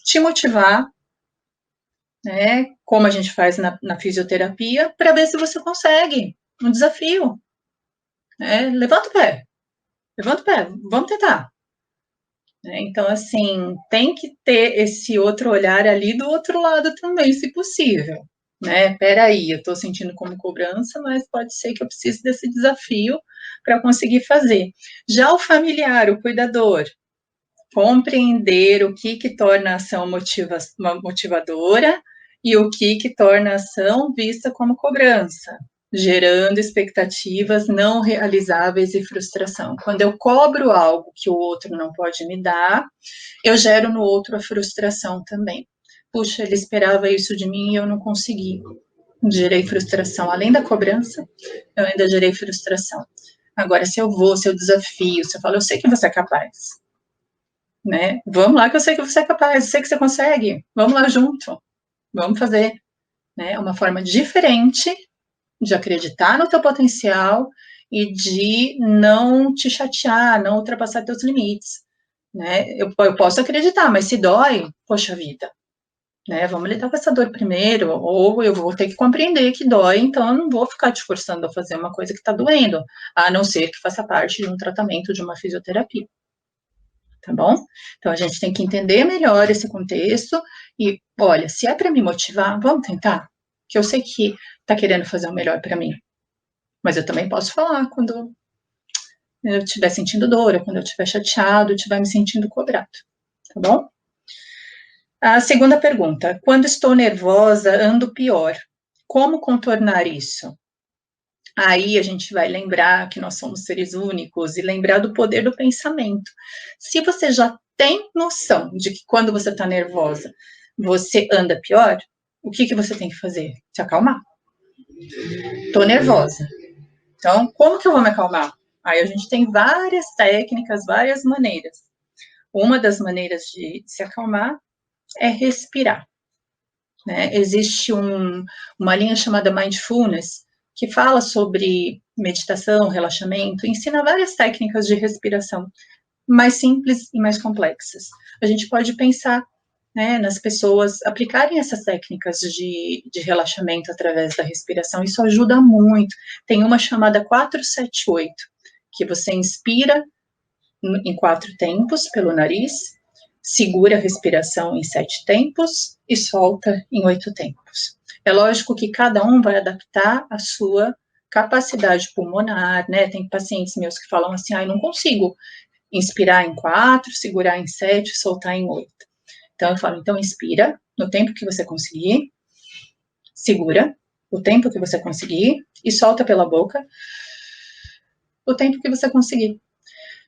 te motivar, né, como a gente faz na fisioterapia, para ver se você consegue um desafio. Né? Levanta o pé, vamos tentar. Então, assim, tem que ter esse outro olhar ali do outro lado também, se possível. Né? Peraí, eu estou sentindo como cobrança, mas pode ser que eu precise desse desafio para conseguir fazer. Já o familiar, o cuidador, compreender o que torna a ação motivadora e o que torna a ação vista como cobrança, gerando expectativas não realizáveis e frustração. Quando eu cobro algo que o outro não pode me dar, eu gero no outro a frustração também. Puxa, ele esperava isso de mim e eu não consegui. Gerei frustração. Além da cobrança, eu ainda gerei frustração. Agora, se eu desafio, se eu falo, eu sei que você é capaz, né? Vamos lá que eu sei que você é capaz, eu sei que você consegue, vamos lá junto, vamos fazer, né? Uma forma diferente de acreditar no teu potencial e de não te chatear, não ultrapassar teus limites, né? Eu posso acreditar, mas se dói, poxa vida, né? Vamos lidar com essa dor primeiro, ou eu vou ter que compreender que dói, então eu não vou ficar te forçando a fazer uma coisa que está doendo, a não ser que faça parte de um tratamento, de uma fisioterapia. Tá bom? Então, a gente tem que entender melhor esse contexto e, olha, se é para me motivar, vamos tentar, que eu sei que tá querendo fazer o melhor para mim, mas eu também posso falar quando eu estiver sentindo dor, quando eu estiver chateado, estiver me sentindo cobrado, tá bom? A segunda pergunta, quando estou nervosa, ando pior, como contornar isso? Aí a gente vai lembrar que nós somos seres únicos e lembrar do poder do pensamento. Se você já tem noção de que quando você está nervosa, você anda pior, o que você tem que fazer? Se acalmar. Estou nervosa. Então, como que eu vou me acalmar? Aí a gente tem várias técnicas, várias maneiras. Uma das maneiras de se acalmar é respirar. Né? Existe uma linha chamada Mindfulness, que fala sobre meditação, relaxamento, ensina várias técnicas de respiração, mais simples e mais complexas. A gente pode pensar, né, nas pessoas aplicarem essas técnicas de relaxamento através da respiração, isso ajuda muito. Tem uma chamada 4-7-8, que você inspira em 4 tempos pelo nariz, segura a respiração em 7 tempos e solta em 8 tempos. É lógico que cada um vai adaptar a sua capacidade pulmonar, né? Tem pacientes meus que falam assim, não consigo inspirar em 4, segurar em 7, soltar em 8. Então, eu falo, então inspira no tempo que você conseguir, segura o tempo que você conseguir e solta pela boca o tempo que você conseguir.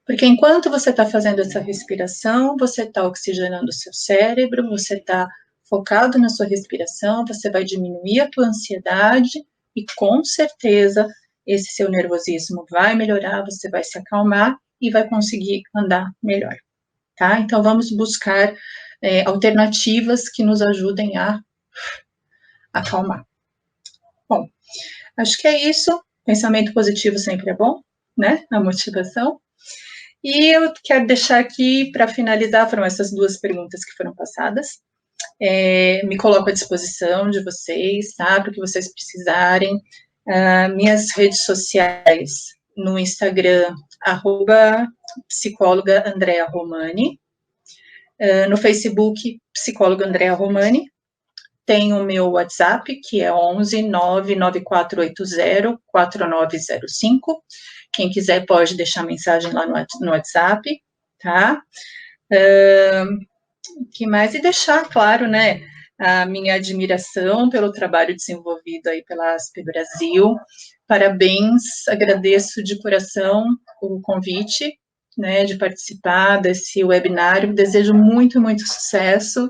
Porque enquanto você está fazendo essa respiração, você está oxigenando o seu cérebro, você está focado na sua respiração, você vai diminuir a tua ansiedade e com certeza esse seu nervosismo vai melhorar, você vai se acalmar e vai conseguir andar melhor, tá? Então vamos buscar alternativas que nos ajudem a acalmar. Bom, acho que é isso. Pensamento positivo sempre é bom, né? A motivação. E eu quero deixar aqui, para finalizar, foram essas duas perguntas que foram passadas. Me coloco à disposição de vocês, tá? Para o que vocês precisarem. Minhas redes sociais, no Instagram, @psicóloga Andrea Romani. No Facebook, psicóloga Andrea Romani. Tem o meu WhatsApp, que é 11 99480 4905. Quem quiser pode deixar mensagem lá no WhatsApp, tá? Que mais? E deixar, claro, né, a minha admiração pelo trabalho desenvolvido aí pela ASP Brasil. Parabéns, agradeço de coração o convite, né, de participar desse webinário. Desejo muito, muito sucesso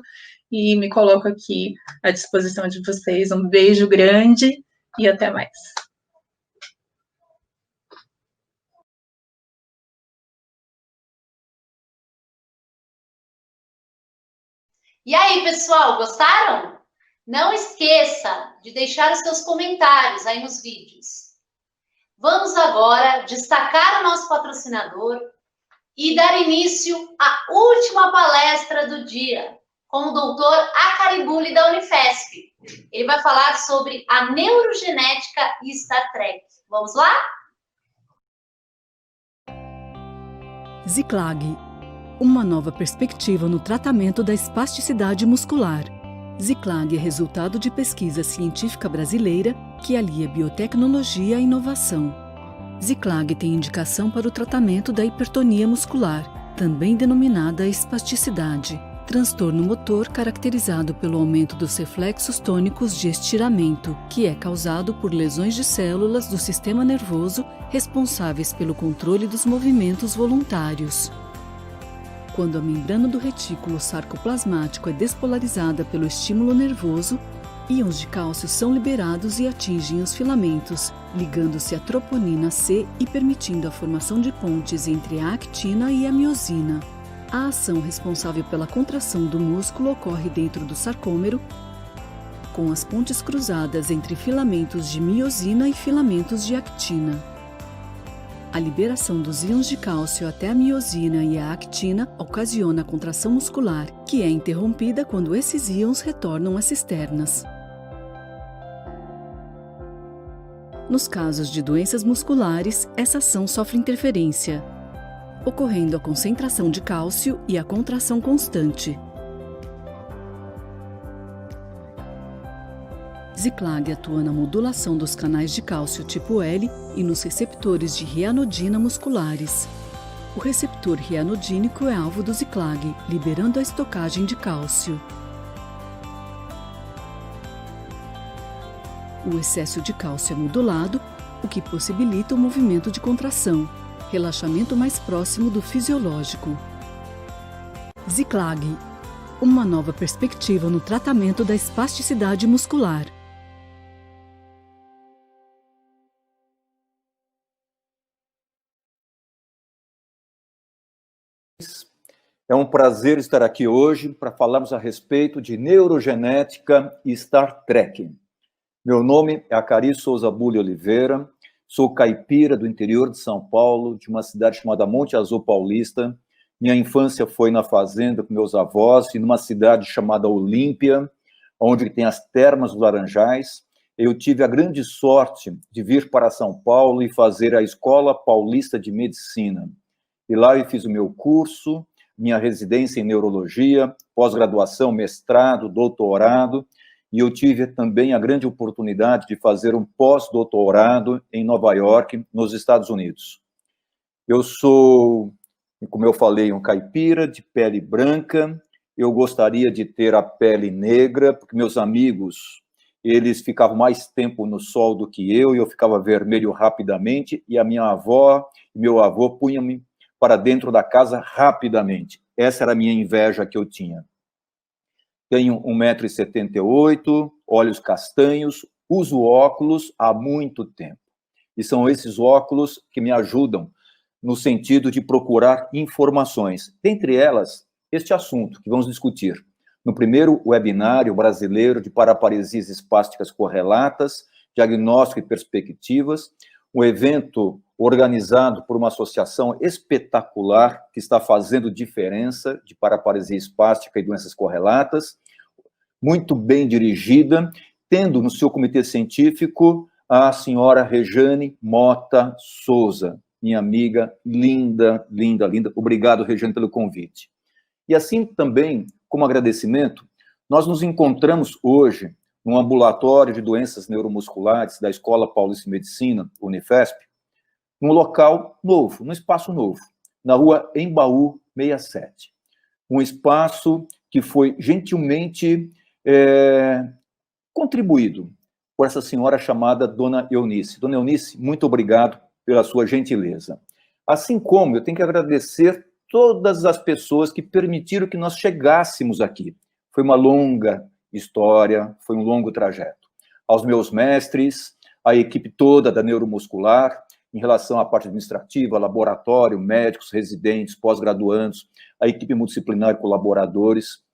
e me coloco aqui à disposição de vocês. Um beijo grande e até mais. E aí, pessoal, gostaram? Não esqueça de deixar os seus comentários aí nos vídeos. Vamos agora destacar o nosso patrocinador e dar início à última palestra do dia, com o doutor Acaribuli da Unifesp. Ele vai falar sobre a neurogenética e Star Trek. Vamos lá? Ziclag, uma nova perspectiva no tratamento da espasticidade muscular. Ziclag é resultado de pesquisa científica brasileira que alia biotecnologia à inovação. Ziclag tem indicação para o tratamento da hipertonia muscular, também denominada espasticidade, transtorno motor caracterizado pelo aumento dos reflexos tônicos de estiramento, que é causado por lesões de células do sistema nervoso responsáveis pelo controle dos movimentos voluntários. Quando a membrana do retículo sarcoplasmático é despolarizada pelo estímulo nervoso, íons de cálcio são liberados e atingem os filamentos, ligando-se à troponina C e permitindo a formação de pontes entre a actina e a miosina. A ação responsável pela contração do músculo ocorre dentro do sarcômero, com as pontes cruzadas entre filamentos de miosina e filamentos de actina. A liberação dos íons de cálcio até a miosina e a actina ocasiona a contração muscular, que é interrompida quando esses íons retornam às cisternas. Nos casos de doenças musculares, essa ação sofre interferência, ocorrendo a concentração de cálcio e a contração constante. Ziclag atua na modulação dos canais de cálcio tipo L e nos receptores de reanodina musculares. O receptor reanodínico é alvo do Ziclag, liberando a estocagem de cálcio. O excesso de cálcio é modulado, o que possibilita o movimento de contração, relaxamento mais próximo do fisiológico. Ziclag, uma nova perspectiva no tratamento da espasticidade muscular. É um prazer estar aqui hoje para falarmos a respeito de neurogenética e Star Trek. Meu nome é Acari Souza Bulli Oliveira, sou caipira do interior de São Paulo, de uma cidade chamada Monte Azul Paulista. Minha infância foi na fazenda com meus avós e numa cidade chamada Olímpia, onde tem as Termas dos Laranjais. Eu tive a grande sorte de vir para São Paulo e fazer a Escola Paulista de Medicina. E lá eu fiz o meu curso, minha residência em neurologia, pós-graduação, mestrado, doutorado, e eu tive também a grande oportunidade de fazer um pós-doutorado em Nova York, nos Estados Unidos. Eu sou, como eu falei, um caipira de pele branca. Eu gostaria de ter a pele negra, porque meus amigos, eles ficavam mais tempo no sol do que eu, e eu ficava vermelho rapidamente, e a minha avó e meu avô punham-me para dentro da casa rapidamente. Essa era a minha inveja que eu tinha. Tenho 1,78 m, olhos castanhos, uso óculos há muito tempo. E são esses óculos que me ajudam no sentido de procurar informações. Dentre elas, este assunto que vamos discutir no primeiro webinário brasileiro de paraparesias espásticas correlatas, diagnóstico e perspectivas, um evento organizado por uma associação espetacular que está fazendo diferença de paraparesia espástica e doenças correlatas, muito bem dirigida, tendo no seu comitê científico a senhora Rejane Mota Souza, minha amiga linda, linda, linda. Obrigado, Rejane, pelo convite. E assim também, como agradecimento, nós nos encontramos hoje no ambulatório de doenças neuromusculares da Escola Paulista de Medicina, Unifesp, num local novo, num espaço novo, na rua Embaú 67. Um espaço que foi gentilmente contribuído por essa senhora chamada Dona Eunice. Dona Eunice, muito obrigado pela sua gentileza. Assim como eu tenho que agradecer todas as pessoas que permitiram que nós chegássemos aqui. Foi uma longa história, foi um longo trajeto. Aos meus mestres, à equipe toda da neuromuscular, em relação à parte administrativa, laboratório, médicos, residentes, pós-graduandos, a equipe multidisciplinar e colaboradores,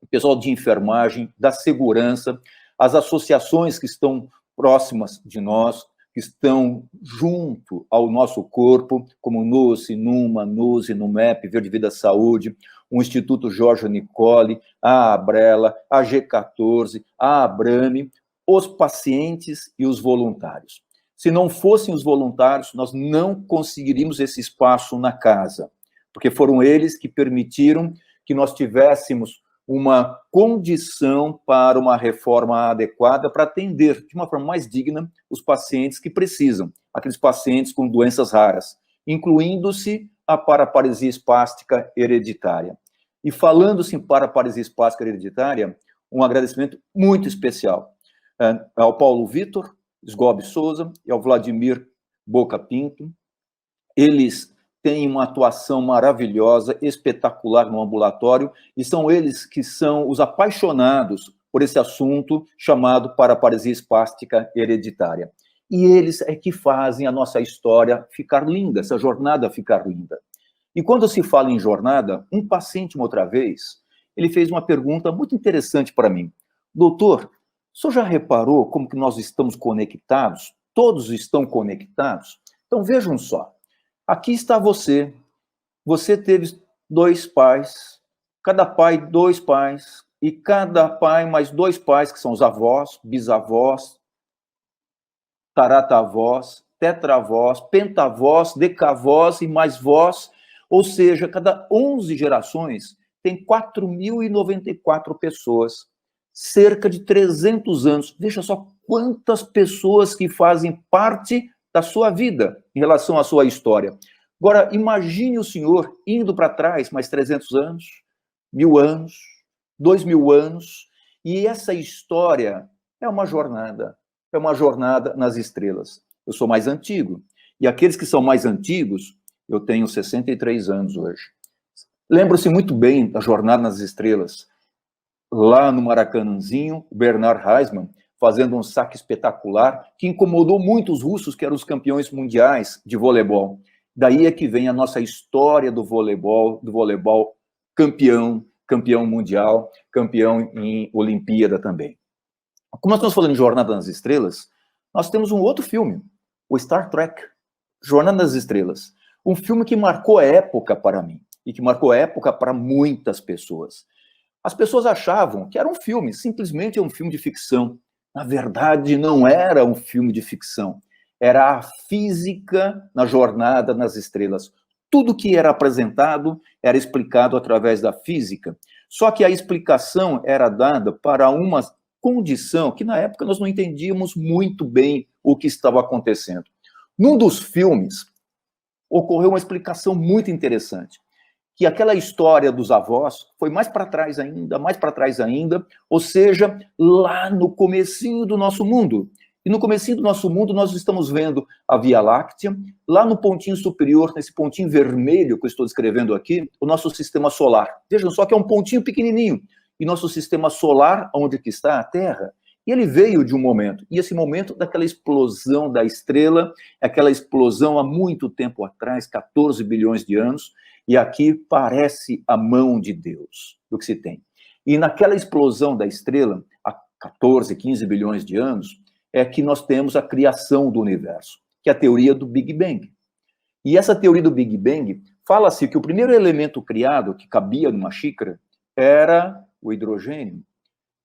o pessoal de enfermagem, da segurança, as associações que estão próximas de nós, que estão junto ao nosso corpo, como NUSE, NUMA, NUSE, NUMEP, Verde Vida Saúde, o Instituto Jorge Nicole, a Abrela, a G14, a Abrame, os pacientes e os voluntários. Se não fossem os voluntários, nós não conseguiríamos esse espaço na casa, porque foram eles que permitiram que nós tivéssemos uma condição para uma reforma adequada para atender de uma forma mais digna os pacientes que precisam, aqueles pacientes com doenças raras, incluindo-se a paraparesia espástica hereditária. E falando-se em paraparesia espástica hereditária, um agradecimento muito especial ao Paulo Vitor Sgobi Souza e ao Vladimir Boca Pinto. Eles têm uma atuação maravilhosa, espetacular no ambulatório, e são eles que são os apaixonados por esse assunto chamado paraparesia espástica hereditária. E eles é que fazem a nossa história ficar linda, essa jornada ficar linda. E quando se fala em jornada, um paciente, uma outra vez, ele fez uma pergunta muito interessante para mim. Doutor, o senhor já reparou como que nós estamos conectados? Todos estão conectados? Então, vejam só. Aqui está você. Você teve 2 pais, cada pai 2 pais, e cada pai mais 2 pais, que são os avós, bisavós, taratavós, tetravós, pentavós, decavós e mais vós, ou seja, cada 11 gerações tem 4.094 pessoas, cerca de 300 anos. Veja só quantas pessoas que fazem parte da sua vida em relação à sua história. Agora, imagine o senhor indo para trás mais 300 anos, 1.000 anos, 2.000 anos, e essa história é uma jornada nas estrelas. Eu sou mais antigo, e aqueles que são mais antigos, eu tenho 63 anos hoje. Lembro-se muito bem da Jornada nas Estrelas, lá no Maracanãzinho, o Bernard Heisman, fazendo um saque espetacular, que incomodou muito os russos, que eram os campeões mundiais de voleibol. Daí é que vem a nossa história do voleibol campeão mundial, campeão em Olimpíada também. Como nós estamos falando em Jornada nas Estrelas, nós temos um outro filme, o Star Trek, Jornada nas Estrelas. Um filme que marcou época para mim, e que marcou época para muitas pessoas. As pessoas achavam que era um filme, simplesmente um filme de ficção. Na verdade, não era um filme de ficção. Era a física na Jornada nas Estrelas. Tudo que era apresentado era explicado através da física. Só que a explicação era dada para uma condição que, na época, nós não entendíamos muito bem o que estava acontecendo. Num dos filmes, ocorreu uma explicação muito interessante, que aquela história dos avós foi mais para trás ainda, ou seja, lá no comecinho do nosso mundo. E no comecinho do nosso mundo, nós estamos vendo a Via Láctea, lá no pontinho superior, nesse pontinho vermelho que eu estou descrevendo aqui, o nosso sistema solar. Vejam só que é um pontinho pequenininho. E nosso sistema solar, onde que está a Terra, e ele veio de um momento, e esse momento daquela explosão da estrela, aquela explosão há muito tempo atrás, 14 bilhões de anos, E aqui parece a mão de Deus do que se tem. E naquela explosão da estrela, há 14, 15 bilhões de anos, é que nós temos a criação do universo, que é a teoria do Big Bang. E essa teoria do Big Bang fala-se que o primeiro elemento criado, que cabia numa xícara, era o hidrogênio,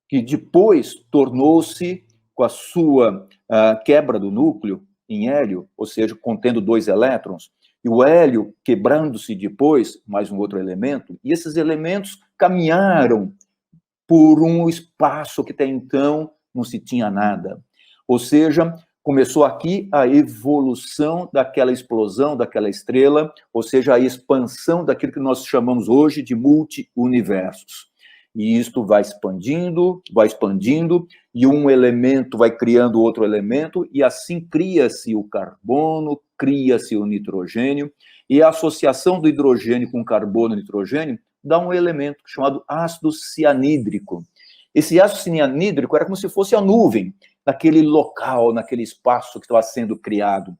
que depois tornou-se, com a sua quebra do núcleo em hélio, ou seja, contendo 2 elétrons, e o hélio quebrando-se depois, mais um outro elemento, e esses elementos caminharam por um espaço que até então não se tinha nada. Ou seja, começou aqui a evolução daquela explosão, daquela estrela, ou seja, a expansão daquilo que nós chamamos hoje de multi-universos. E isto vai expandindo, e um elemento vai criando outro elemento, e assim cria-se o carbono, cria-se o nitrogênio, e a associação do hidrogênio com carbono e nitrogênio dá um elemento chamado ácido cianídrico. Esse ácido cianídrico era como se fosse a nuvem, naquele local, naquele espaço que estava sendo criado.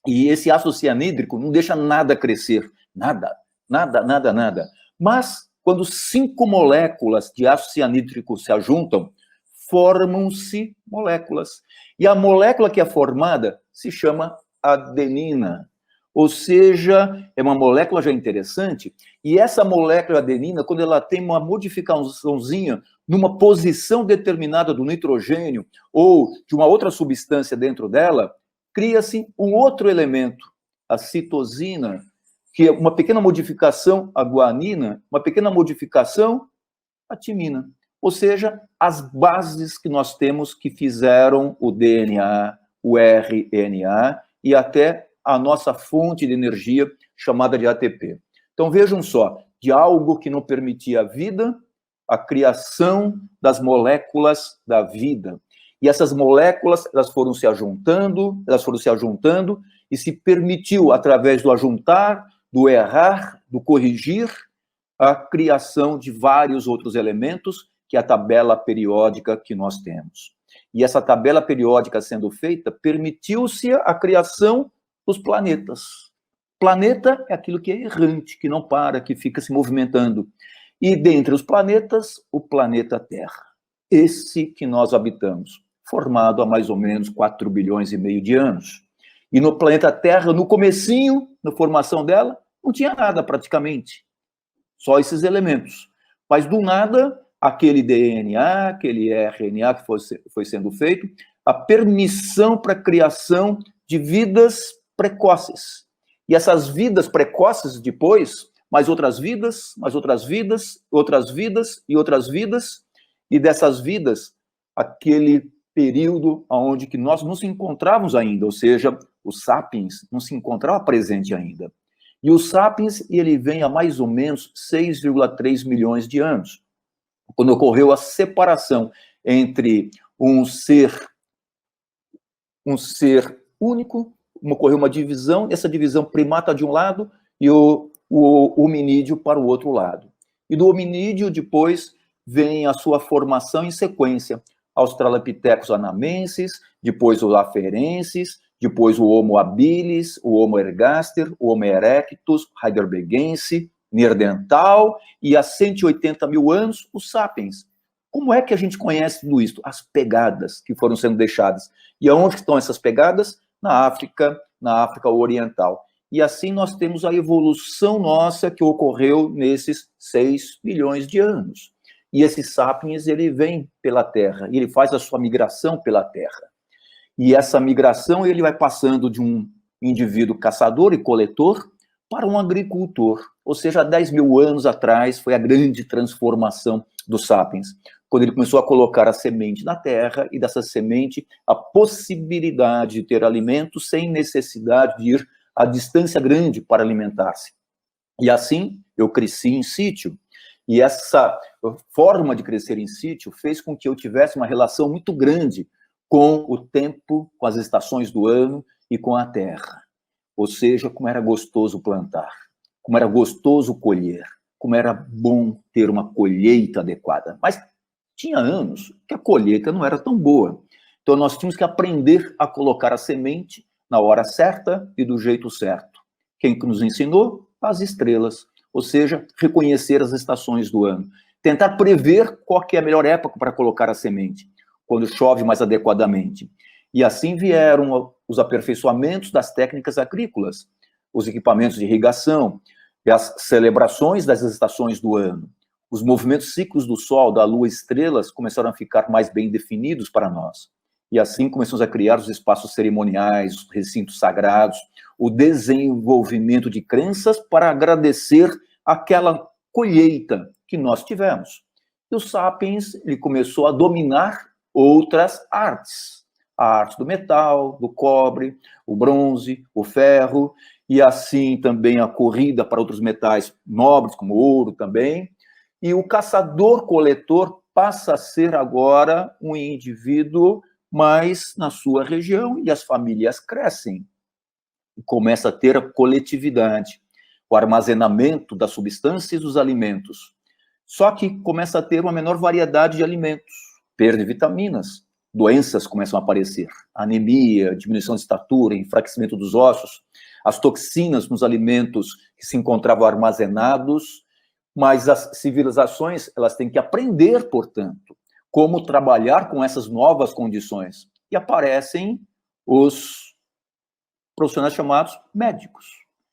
E esse ácido cianídrico não deixa nada crescer, nada. Mas, quando 5 moléculas de ácido cianídrico se ajuntam, formam-se moléculas. E a molécula que é formada se chama adenina. Ou seja, é uma molécula já interessante, e essa molécula adenina, quando ela tem uma modificaçãozinha numa posição determinada do nitrogênio ou de uma outra substância dentro dela, cria-se um outro elemento, a citosina, que é uma pequena modificação, a guanina, uma pequena modificação, a timina. Ou seja, as bases que nós temos que fizeram o DNA, o RNA e até a nossa fonte de energia chamada de ATP. Então, vejam só, de algo que não permitia a vida, a criação das moléculas da vida. E essas moléculas, elas foram se ajuntando, e se permitiu, através do ajuntar, do errar, do corrigir, a criação de vários outros elementos, que é a tabela periódica que nós temos. E essa tabela periódica sendo feita, permitiu-se a criação dos planetas. Planeta é aquilo que é errante, que não para, que fica se movimentando. E dentre os planetas, o planeta Terra. Esse que nós habitamos, formado há mais ou menos 4 bilhões e meio de anos. E no planeta Terra, no comecinho, na formação dela, não tinha nada praticamente. Só esses elementos. Mas do nada, aquele DNA, aquele RNA que foi sendo feito, a permissão para a criação de vidas precoces. E essas vidas precoces depois, mais outras vidas, outras vidas, e dessas vidas, aquele período onde que nós não nos encontrávamos ainda, ou seja, o Sapiens não se encontrava presente ainda. E o Sapiens, ele vem há mais ou menos 6,3 milhões de anos, quando ocorreu a separação entre um ser único, ocorreu uma divisão, essa divisão primata de um lado e o hominídeo para o outro lado. E do hominídeo, depois, vem a sua formação em sequência. Australopithecus anamensis, depois os afarenses, depois o Homo habilis, o Homo ergaster, o Homo erectus, heidelbergense, neandertal, e há 180 mil anos, os sapiens. Como é que a gente conhece tudo isso? As pegadas que foram sendo deixadas. E aonde estão essas pegadas? Na África Oriental. E assim nós temos a evolução nossa que ocorreu nesses 6 milhões de anos. E esse sapiens, ele vem pela Terra, e ele faz a sua migração pela Terra. E essa migração, ele vai passando de um indivíduo caçador e coletor para um agricultor. Ou seja, há 10 mil anos atrás foi a grande transformação do sapiens, quando ele começou a colocar a semente na terra, e dessa semente a possibilidade de ter alimento sem necessidade de ir a distância grande para alimentar-se. E assim, eu cresci em sítio. E essa forma de crescer em sítio fez com que eu tivesse uma relação muito grande com o tempo, com as estações do ano e com a terra. Ou seja, como era gostoso plantar, como era gostoso colher, como era bom ter uma colheita adequada. Mas tinha anos que a colheita não era tão boa. Então nós tínhamos que aprender a colocar a semente na hora certa e do jeito certo. Quem nos ensinou? As estrelas. ou seja, reconhecer as estações do ano. Tentar prever qual que é a melhor época para colocar a semente, quando chove mais adequadamente. E assim vieram os aperfeiçoamentos das técnicas agrícolas, os equipamentos de irrigação, as celebrações das estações do ano. Os movimentos ciclos do Sol, da Lua e estrelas começaram a ficar mais bem definidos para nós. E assim começamos a criar os espaços cerimoniais, os recintos sagrados, o desenvolvimento de crenças para agradecer aquela colheita que nós tivemos. E o Sapiens, ele começou a dominar outras artes. A arte do metal, do cobre, o bronze, o ferro, e assim também a corrida para outros metais nobres, como o ouro também. E o caçador-coletor passa a ser agora um indivíduo mais na sua região, e as famílias crescem. E começa a ter a coletividade, o armazenamento das substâncias dos alimentos. Só que começa a ter uma menor variedade de alimentos, perda de vitaminas, doenças começam a aparecer, anemia, diminuição de estatura, enfraquecimento dos ossos, as toxinas nos alimentos que se encontravam armazenados, mas as civilizações, elas têm que aprender, portanto, como trabalhar com essas novas condições. E aparecem os profissionais chamados médicos,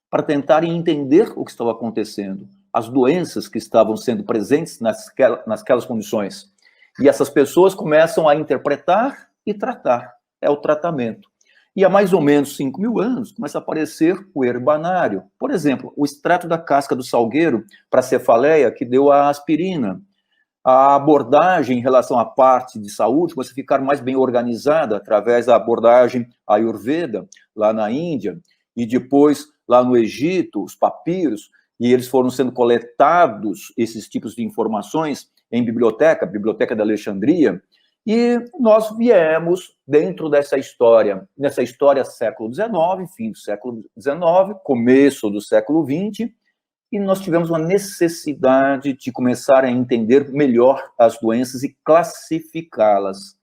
para tentarem entender o que estava acontecendo, as doenças que estavam sendo presentes nasquelas condições. E essas pessoas começam a interpretar e tratar, é o tratamento. E há mais ou menos 5.000 anos começa a aparecer o herbanário. Por exemplo, o extrato da casca do salgueiro para a cefaleia que deu a aspirina. A abordagem em relação à parte de saúde começa a ficar mais bem organizada através da abordagem Ayurveda, lá na Índia, e depois lá no Egito, os papiros, e eles foram sendo coletados, esses tipos de informações, em biblioteca da Alexandria, e nós viemos dentro dessa história, nessa história século XIX, fim do século XIX, começo do século XX, e nós tivemos uma necessidade de começar a entender melhor as doenças e classificá-las.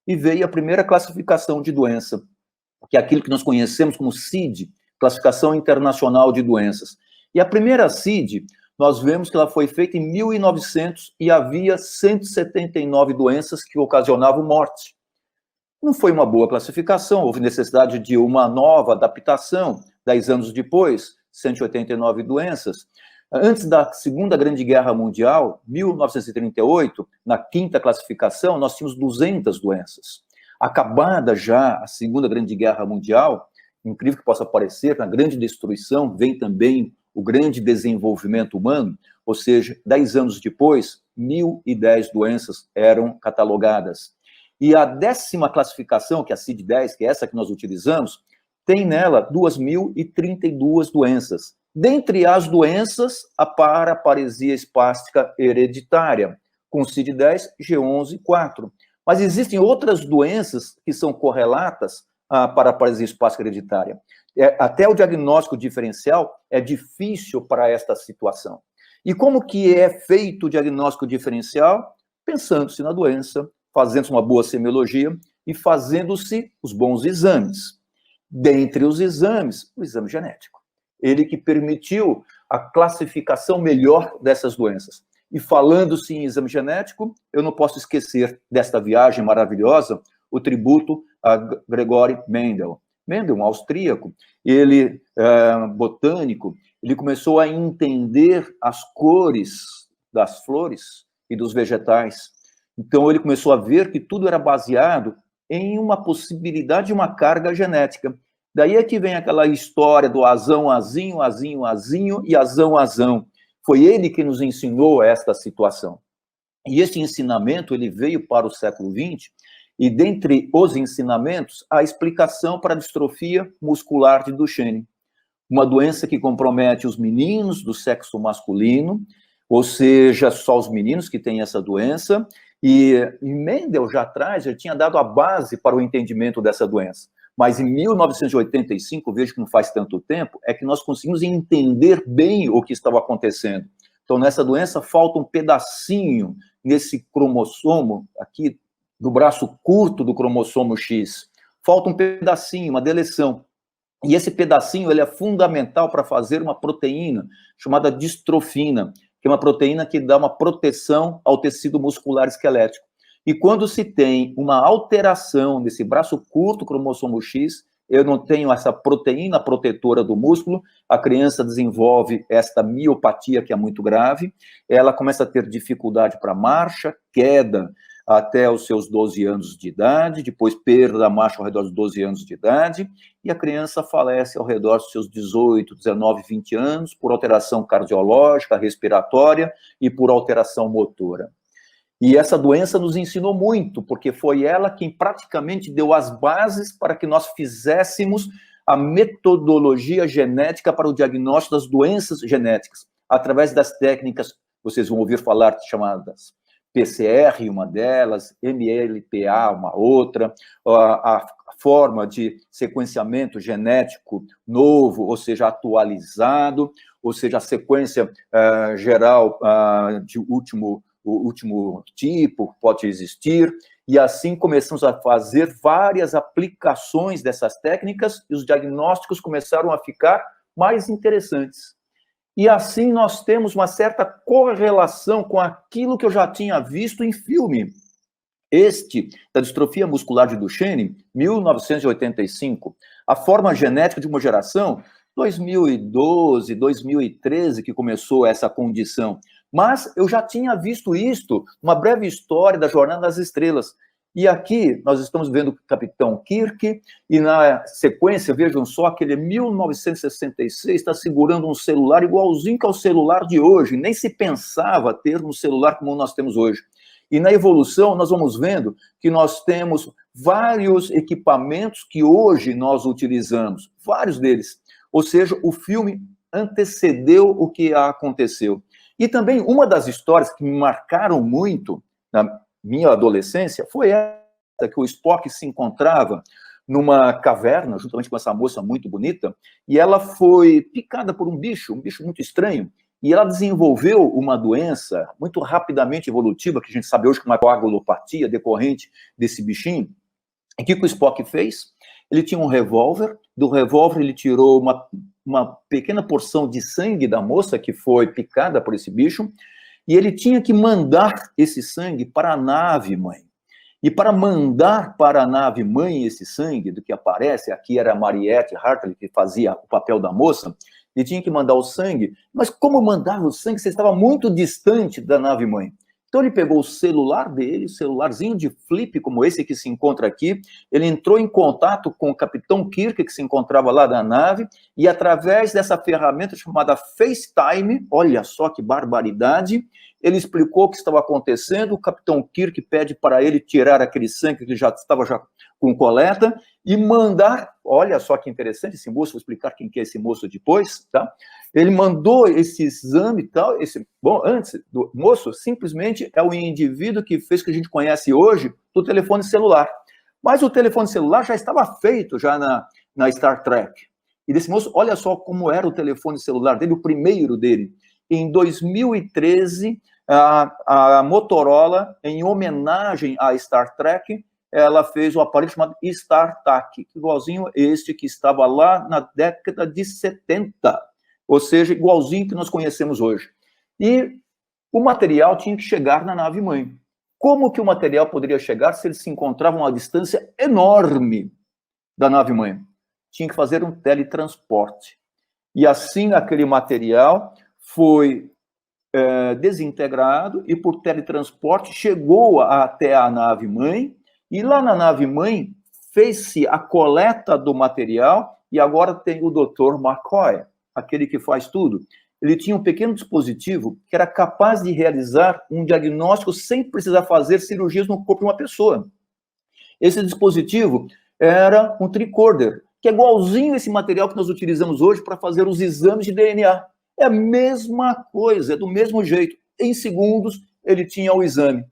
E veio a primeira classificação de doença, que é aquilo que nós conhecemos como CID, Classificação Internacional de Doenças. E a primeira CID, nós vemos que ela foi feita em 1900 e havia 179 doenças que ocasionavam morte. Não foi uma boa classificação, houve necessidade de uma nova adaptação. 10 anos depois, 189 doenças. Antes da Segunda Grande Guerra Mundial, 1938, na quinta classificação, nós tínhamos 200 doenças. Acabada já a Segunda Grande Guerra Mundial, incrível que possa parecer, na grande destruição vem também o grande desenvolvimento humano, ou seja, 10 anos depois, 1.010 doenças eram catalogadas. E a 10ª classificação, que é a CID-10, que é essa que nós utilizamos, tem nela 2.032 doenças. Dentre as doenças, a paraparesia espástica hereditária, com CID-10, G11, 4. Mas existem outras doenças que são correlatas à paraparesia espástica hereditária. Até o diagnóstico diferencial é difícil para esta situação. E como que é feito o diagnóstico diferencial? Pensando-se na doença, fazendo-se uma boa semiologia e fazendo-se os bons exames. Dentre os exames, o exame genético. Ele que permitiu a classificação melhor dessas doenças. E falando-se em exame genético, eu não posso esquecer desta viagem maravilhosa, o tributo a Gregor Mendel. Mendel, um austríaco, ele, botânico, ele começou a entender as cores das flores e dos vegetais. Então, ele começou a ver que tudo era baseado em uma possibilidade de uma carga genética. Daí é que vem aquela história do azão, azinho, azinho, azinho e azão, azão. Foi ele que nos ensinou esta situação. E esse ensinamento, ele veio para o século XX, e dentre os ensinamentos, a explicação para a distrofia muscular de Duchenne, uma doença que compromete os meninos do sexo masculino, ou seja, só os meninos que têm essa doença, e Mendel já atrás já tinha dado a base para o entendimento dessa doença. Mas em 1985, vejo que não faz tanto tempo, é que nós conseguimos entender bem o que estava acontecendo. Então, nessa doença, falta um pedacinho nesse cromossomo aqui, do braço curto do cromossomo X. Falta um pedacinho, uma deleção. E esse pedacinho ele é fundamental para fazer uma proteína chamada distrofina, que é uma proteína que dá uma proteção ao tecido muscular esquelético. E quando se tem uma alteração nesse braço curto cromossomo X, eu não tenho essa proteína protetora do músculo, a criança desenvolve esta miopatia que é muito grave, ela começa a ter dificuldade para marcha, queda até os seus 12 anos de idade, depois perda da marcha ao redor dos 12 anos de idade, e a criança falece ao redor dos seus 18, 19, 20 anos, por alteração cardiológica, respiratória e por alteração motora. E essa doença nos ensinou muito, porque foi ela quem praticamente deu as bases para que nós fizéssemos a metodologia genética para o diagnóstico das doenças genéticas, através das técnicas, vocês vão ouvir falar, chamadas PCR, uma delas, MLPA, uma outra, a forma de sequenciamento genético novo, ou seja, atualizado, ou seja, a sequência geral de o último tipo pode existir, e assim começamos a fazer várias aplicações dessas técnicas, e os diagnósticos começaram a ficar mais interessantes. E assim nós temos uma certa correlação com aquilo que eu já tinha visto em filme. Este, da distrofia muscular de Duchenne, 1985, a forma genética de uma geração, 2012, 2013, que começou essa condição. Mas eu já tinha visto isto, uma breve história da Jornada das Estrelas. E aqui nós estamos vendo o Capitão Kirk, e na sequência, vejam só, aquele 1966 está segurando um celular igualzinho que ao celular de hoje, nem se pensava ter um celular como nós temos hoje. E na evolução nós vamos vendo que nós temos vários equipamentos que hoje nós utilizamos, vários deles. Ou seja, o filme antecedeu o que aconteceu. E também uma das histórias que me marcaram muito na minha adolescência foi essa, que o Spock se encontrava numa caverna, juntamente com essa moça muito bonita, e ela foi picada por um bicho muito estranho, e ela desenvolveu uma doença muito rapidamente evolutiva, que a gente sabe hoje que é uma coagulopatia decorrente desse bichinho. E o que o Spock fez? Ele tinha um revólver, do revólver ele tirou uma pequena porção de sangue da moça que foi picada por esse bicho, e ele tinha que mandar esse sangue para a nave-mãe. E para mandar para a nave-mãe esse sangue, do que aparece, aqui era a Mariette Hartley, que fazia o papel da moça, ele tinha que mandar o sangue, mas como mandar o sangue? Você estava muito distante da nave-mãe. Então ele pegou o celular dele, celularzinho de flip, como esse que se encontra aqui, ele entrou em contato com o Capitão Kirk, que se encontrava lá na nave, e através dessa ferramenta chamada FaceTime, olha só que barbaridade, ele explicou o que estava acontecendo, o Capitão Kirk pede para ele tirar aquele sangue que já estava com coleta, e mandar, olha só que interessante esse moço, vou explicar quem que é esse moço depois, tá? Ele mandou esse exame e tal, bom, antes do moço, simplesmente é o indivíduo que fez o que a gente conhece hoje do telefone celular. Mas o telefone celular já estava feito já na Star Trek. E desse moço, olha só como era o telefone celular dele, o primeiro dele. Em 2013, a Motorola, em homenagem à Star Trek, ela fez o aparelho chamado StarTAC, igualzinho este que estava lá na década de 70, ou seja, igualzinho que nós conhecemos hoje. E o material tinha que chegar na nave-mãe. Como que o material poderia chegar se ele se encontrava a uma distância enorme da nave-mãe? Tinha que fazer um teletransporte. E assim aquele material foi desintegrado e por teletransporte chegou até a nave-mãe, e lá na nave-mãe fez-se a coleta do material, e agora tem o Dr. McCoy, aquele que faz tudo. Ele tinha um pequeno dispositivo que era capaz de realizar um diagnóstico sem precisar fazer cirurgias no corpo de uma pessoa. Esse dispositivo era um tricorder, que é igualzinho esse material que nós utilizamos hoje para fazer os exames de DNA. É a mesma coisa, é do mesmo jeito. Em segundos, ele tinha o exame.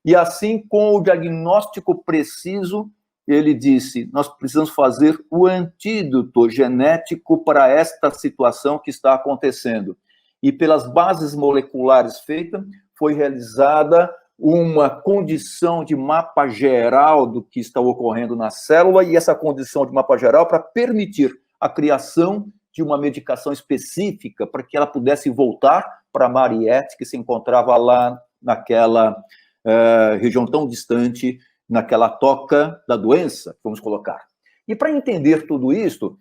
E assim, com o diagnóstico preciso, ele disse, nós precisamos fazer o antídoto genético para esta situação que está acontecendo. E pelas bases moleculares feitas, foi realizada uma condição de mapa geral do que está ocorrendo na célula, e essa condição de mapa geral para permitir a criação de uma medicação específica para que ela pudesse voltar para Mariette, que se encontrava lá naquela região tão distante, naquela toca da doença, vamos colocar. E para entender tudo isso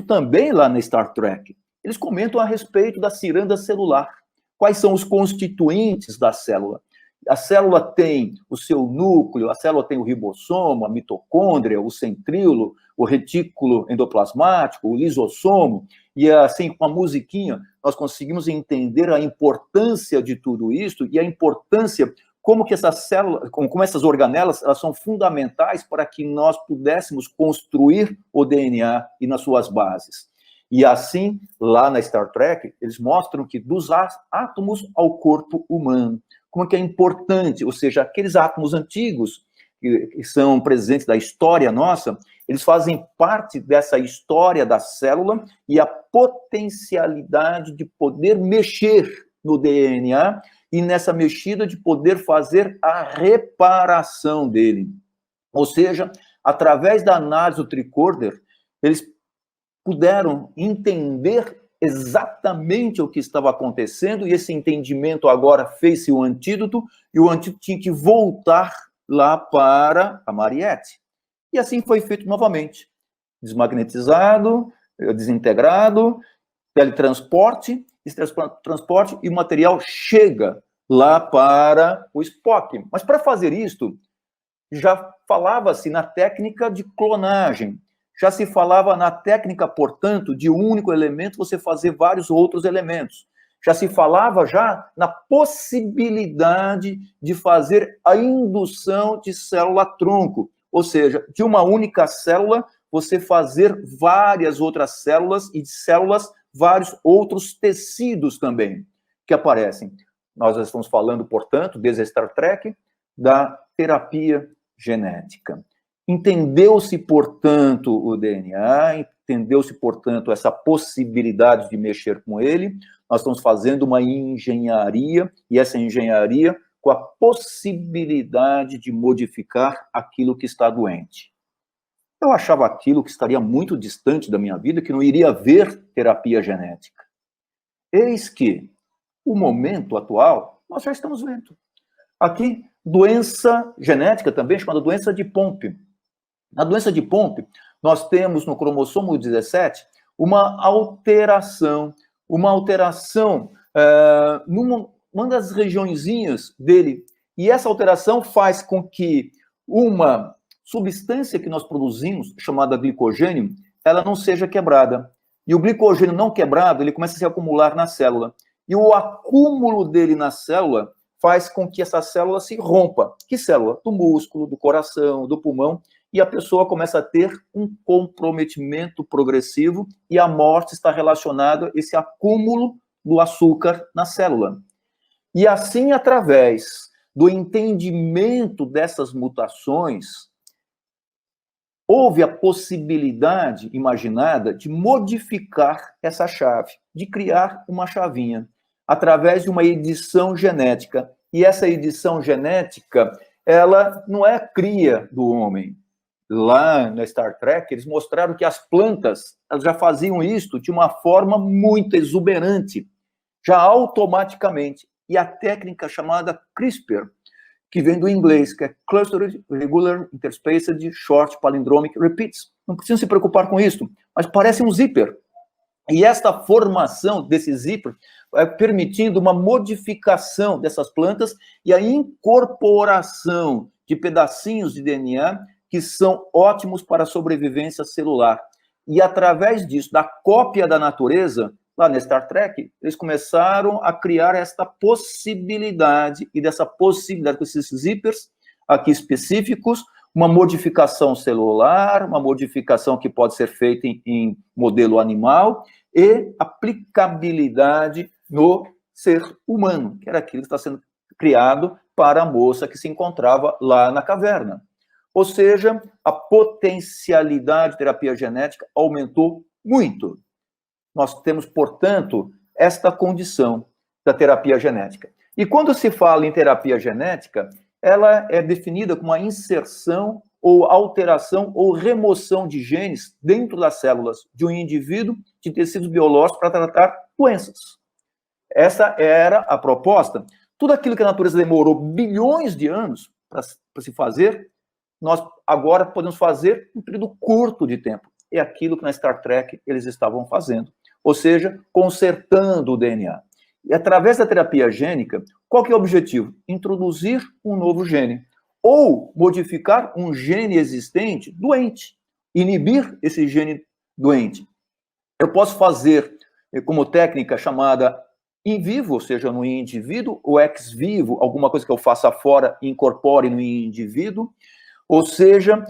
também lá na Star Trek, eles comentam a respeito da ciranda celular. Quais são os constituintes da célula? A célula tem o seu núcleo, a célula tem o ribossomo, a mitocôndria, o centríolo, o retículo endoplasmático, o lisossomo, e assim, com a musiquinha, nós conseguimos entender a importância de tudo isso e a importância, como que essas células, como essas organelas, elas são fundamentais para que nós pudéssemos construir o DNA e nas suas bases. E assim, lá na Star Trek, eles mostram que dos átomos ao corpo humano, como que é importante, ou seja, aqueles átomos antigos que são presentes da história nossa, eles fazem parte dessa história da célula e a potencialidade de poder mexer no DNA e nessa mexida de poder fazer a reparação dele. Ou seja, através da análise do tricorder, eles puderam entender exatamente o que estava acontecendo, e esse entendimento agora fez-se o antídoto, e o antídoto tinha que voltar lá para a Mariette. E assim foi feito novamente. Desmagnetizado, desintegrado, teletransporte, esse transporte e o material chega lá para o Spock. Mas para fazer isto, já falava-se na técnica de clonagem, já se falava na técnica, portanto, de um único elemento você fazer vários outros elementos. Já se falava na possibilidade de fazer a indução de célula-tronco, ou seja, de uma única célula você fazer várias outras células e de células vários outros tecidos também que aparecem. Nós estamos falando, portanto, desde a Star Trek, da terapia genética. Entendeu-se, portanto, o DNA, entendeu-se, portanto, essa possibilidade de mexer com ele. Nós estamos fazendo uma engenharia, e essa engenharia com a possibilidade de modificar aquilo que está doente. Eu achava aquilo que estaria muito distante da minha vida, que não iria haver terapia genética. Eis que, o momento atual, nós já estamos vendo. Aqui, doença genética também, chamada doença de Pompe. Na doença de Pompe, nós temos no cromossomo 17 uma alteração numa das regiõezinhas dele, e essa alteração faz com que uma substância que nós produzimos, chamada glicogênio, ela não seja quebrada. E o glicogênio não quebrado, ele começa a se acumular na célula. E o acúmulo dele na célula faz com que essa célula se rompa. Que célula? Do músculo, do coração, do pulmão. E a pessoa começa a ter um comprometimento progressivo e a morte está relacionada a esse acúmulo do açúcar na célula. E assim, através do entendimento dessas mutações, houve a possibilidade imaginada de modificar essa chave, de criar uma chavinha, através de uma edição genética. E essa edição genética, ela não é cria do homem. Lá na Star Trek, eles mostraram que as plantas elas já faziam isso de uma forma muito exuberante, já automaticamente. E a técnica chamada CRISPR, que vem do inglês, que é Clustered Regular Interspaced Short Palindromic Repeats. Não precisam se preocupar com isso, mas parece um zíper. E esta formação desse zíper vai permitindo uma modificação dessas plantas e a incorporação de pedacinhos de DNA que são ótimos para a sobrevivência celular. E através disso, da cópia da natureza, lá na Star Trek, eles começaram a criar esta possibilidade, e dessa possibilidade com esses zippers aqui específicos, uma modificação celular, uma modificação que pode ser feita em modelo animal, e aplicabilidade no ser humano, que era aquilo que está sendo criado para a moça que se encontrava lá na caverna. Ou seja, a potencialidade de terapia genética aumentou muito. Nós temos, portanto, esta condição da terapia genética. E quando se fala em terapia genética, ela é definida como a inserção ou alteração ou remoção de genes dentro das células de um indivíduo de tecidos biológicos para tratar doenças. Essa era a proposta. Tudo aquilo que a natureza demorou bilhões de anos para se fazer, nós agora podemos fazer em um período curto de tempo. É aquilo que na Star Trek eles estavam fazendo. Ou seja, consertando o DNA. E através da terapia gênica, qual que é o objetivo? Introduzir um novo gene. Ou modificar um gene existente doente. Inibir esse gene doente. Eu posso fazer como técnica chamada in vivo, ou seja, no indivíduo, ou ex vivo, alguma coisa que eu faça fora e incorpore no indivíduo. Ou seja,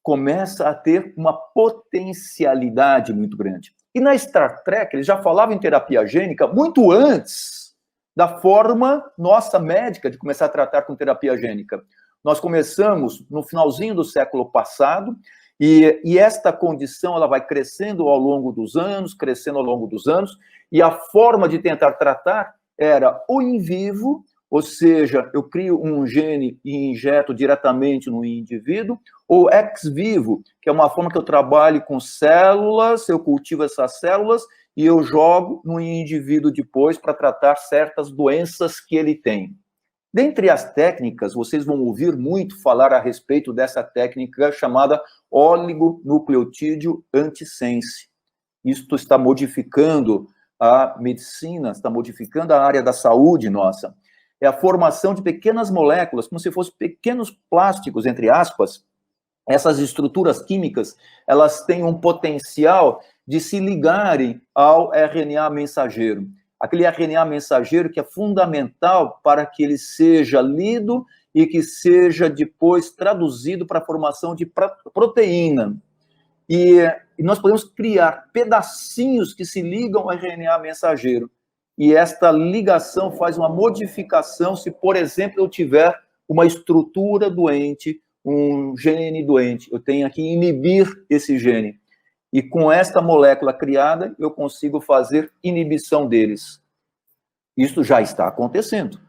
começa a ter uma potencialidade muito grande. E na Star Trek, eles já falavam em terapia gênica muito antes da forma nossa médica de começar a tratar com terapia gênica. Nós começamos no finalzinho do século passado, e esta condição ela vai crescendo ao longo dos anos, e a forma de tentar tratar era o in vivo, ou seja, eu crio um gene e injeto diretamente no indivíduo, ou ex vivo, que é uma forma que eu trabalho com células, eu cultivo essas células e eu jogo no indivíduo depois para tratar certas doenças que ele tem. Dentre as técnicas, vocês vão ouvir muito falar a respeito dessa técnica chamada oligonucleotídeo antissense. Isto está modificando a medicina, está modificando a área da saúde nossa. É a formação de pequenas moléculas, como se fossem pequenos plásticos, entre aspas. Essas estruturas químicas, elas têm um potencial de se ligarem ao RNA mensageiro. Aquele RNA mensageiro que é fundamental para que ele seja lido e que seja depois traduzido para a formação de proteína. E nós podemos criar pedacinhos que se ligam ao RNA mensageiro. E esta ligação faz uma modificação se, por exemplo, eu tiver uma estrutura doente, um gene doente. Eu tenho que inibir esse gene. E com esta molécula criada, eu consigo fazer inibição deles. Isso já está acontecendo.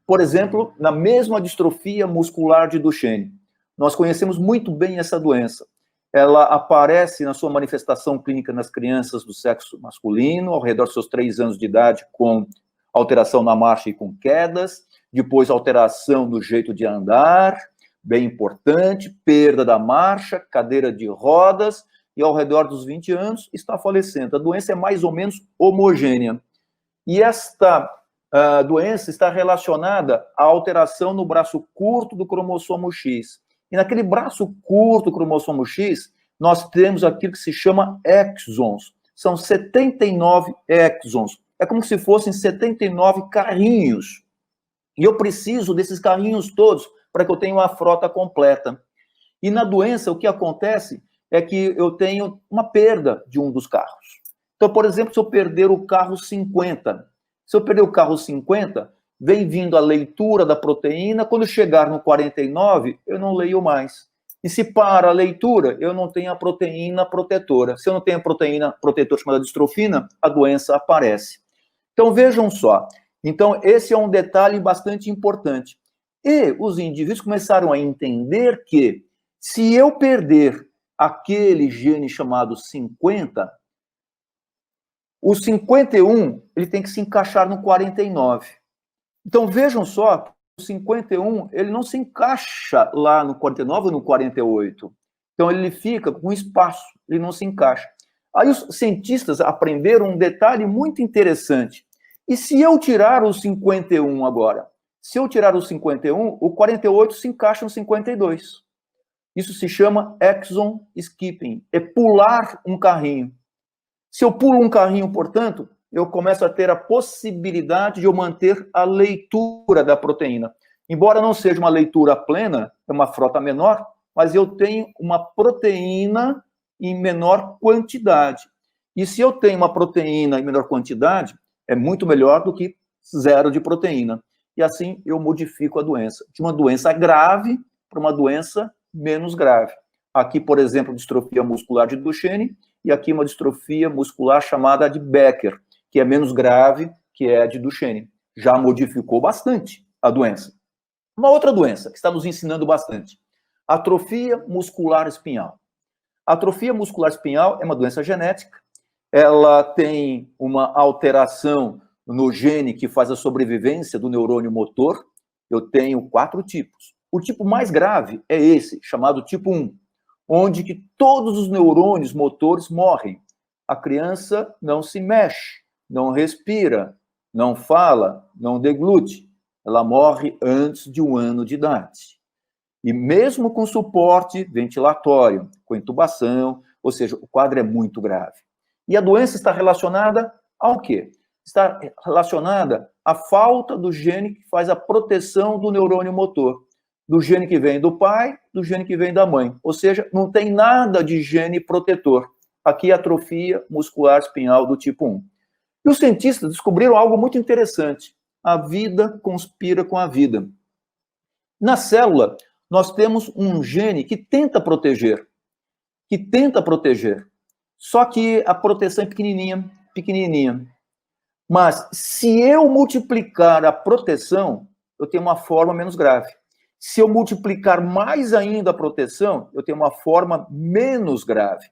Por exemplo, na mesma distrofia muscular de Duchenne. Nós conhecemos muito bem essa doença. Ela aparece na sua manifestação clínica nas crianças do sexo masculino, ao redor dos seus 3 anos de idade, com alteração na marcha e com quedas, depois alteração no jeito de andar, bem importante, perda da marcha, cadeira de rodas, e ao redor dos 20 anos está falecendo. A doença é mais ou menos homogênea. E esta doença está relacionada à alteração no braço curto do cromossomo X. E naquele braço curto do cromossomo X, nós temos aquilo que se chama exons. São 79 exons. É como se fossem 79 carrinhos. E eu preciso desses carrinhos todos para que eu tenha uma frota completa. E na doença, o que acontece é que eu tenho uma perda de um dos carros. Então, por exemplo, se eu perder o carro 50, vem vindo a leitura da proteína, quando chegar no 49, eu não leio mais. E se para a leitura, eu não tenho a proteína protetora. Se eu não tenho a proteína protetora chamada distrofina, a doença aparece. Então, vejam só. Então, esse é um detalhe bastante importante. E os indivíduos começaram a entender que, se eu perder aquele gene chamado 50, o 51, ele tem que se encaixar no 49. Então, vejam só, o 51, ele não se encaixa lá no 49 ou no 48. Então, ele fica com espaço, ele não se encaixa. Aí os cientistas aprenderam um detalhe muito interessante. E se eu tirar o 51 agora? Se eu tirar o 51, o 48 se encaixa no 52. Isso se chama exon skipping, é pular um carrinho. Se eu pulo um carrinho, portanto, eu começo a ter a possibilidade de eu manter a leitura da proteína. Embora não seja uma leitura plena, é uma frota menor, mas eu tenho uma proteína em menor quantidade. E se eu tenho uma proteína em menor quantidade, é muito melhor do que 0 de proteína. E assim eu modifico a doença. De uma doença grave para uma doença menos grave. Aqui, por exemplo, distrofia muscular de Duchenne, e aqui uma distrofia muscular chamada de Becker, que é menos grave, que é a de Duchenne. Já modificou bastante a doença. Uma outra doença que está nos ensinando bastante. Atrofia muscular espinhal. A atrofia muscular espinhal é uma doença genética, ela tem uma alteração no gene que faz a sobrevivência do neurônio motor. Eu tenho 4 tipos. O tipo mais grave é esse, chamado tipo 1, onde que todos os neurônios motores morrem. A criança não se mexe, não respira, não fala, não deglute. Ela morre antes de 1 ano de idade. E mesmo com suporte ventilatório, com intubação, ou seja, o quadro é muito grave. E a doença está relacionada ao quê? Está relacionada à falta do gene que faz a proteção do neurônio motor. Do gene que vem do pai, do gene que vem da mãe. Ou seja, não tem nada de gene protetor. Aqui é atrofia muscular espinhal do tipo 1. E os cientistas descobriram algo muito interessante. A vida conspira com a vida. Na célula, nós temos um gene que tenta proteger. Só que a proteção é pequenininha, pequenininha. Mas se eu multiplicar a proteção, eu tenho uma forma menos grave. Se eu multiplicar mais ainda a proteção, eu tenho uma forma menos grave.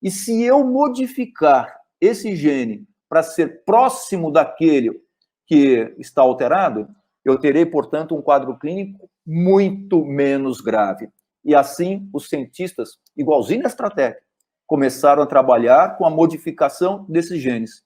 E se eu modificar esse gene para ser próximo daquele que está alterado, eu terei, portanto, um quadro clínico muito menos grave. E assim, os cientistas, igualzinho a estratégia, começaram a trabalhar com a modificação desses genes.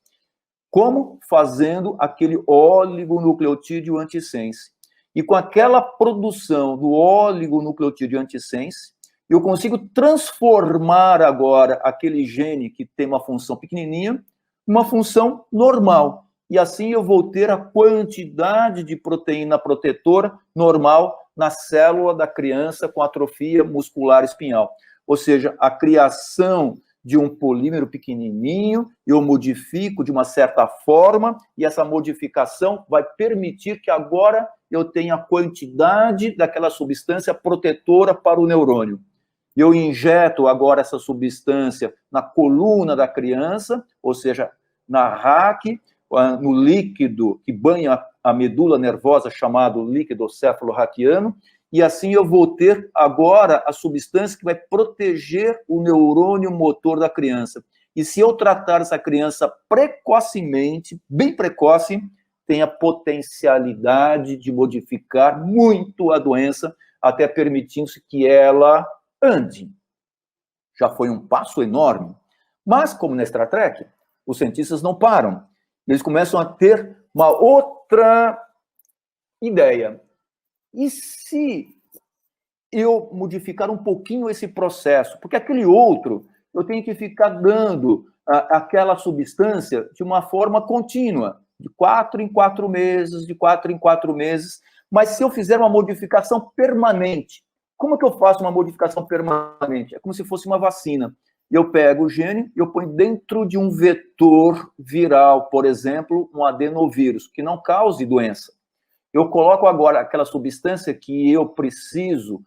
Como? Fazendo aquele oligonucleotídeo antissense. E com aquela produção do oligonucleotídeo antissense, eu consigo transformar agora aquele gene que tem uma função pequenininha numa função normal. E assim eu vou ter a quantidade de proteína protetora normal na célula da criança com atrofia muscular espinhal. Ou seja, a criação de um polímero pequenininho, eu modifico de uma certa forma, e essa modificação vai permitir que agora eu tenha a quantidade daquela substância protetora para o neurônio. Eu injeto agora essa substância na coluna da criança, ou seja, na RAQ, no líquido que banha a medula nervosa, chamado líquido cefalorraquiano, e assim eu vou ter agora a substância que vai proteger o neurônio motor da criança. E se eu tratar essa criança precocemente, bem precoce, tem a potencialidade de modificar muito a doença, até permitindo-se que ela ande. Já foi um passo enorme. Mas, como na Star Trek, os cientistas não param. Eles começam a ter uma outra ideia. E se eu modificar um pouquinho esse processo? Porque aquele outro, eu tenho que ficar dando aquela substância de uma forma contínua, de 4 em 4 meses, de 4 em 4 meses. Mas se eu fizer uma modificação permanente, como é que eu faço uma modificação permanente? É como se fosse uma vacina. Eu pego o gene e eu ponho dentro de um vetor viral, por exemplo, um adenovírus, que não cause doença. Eu coloco agora aquela substância que eu preciso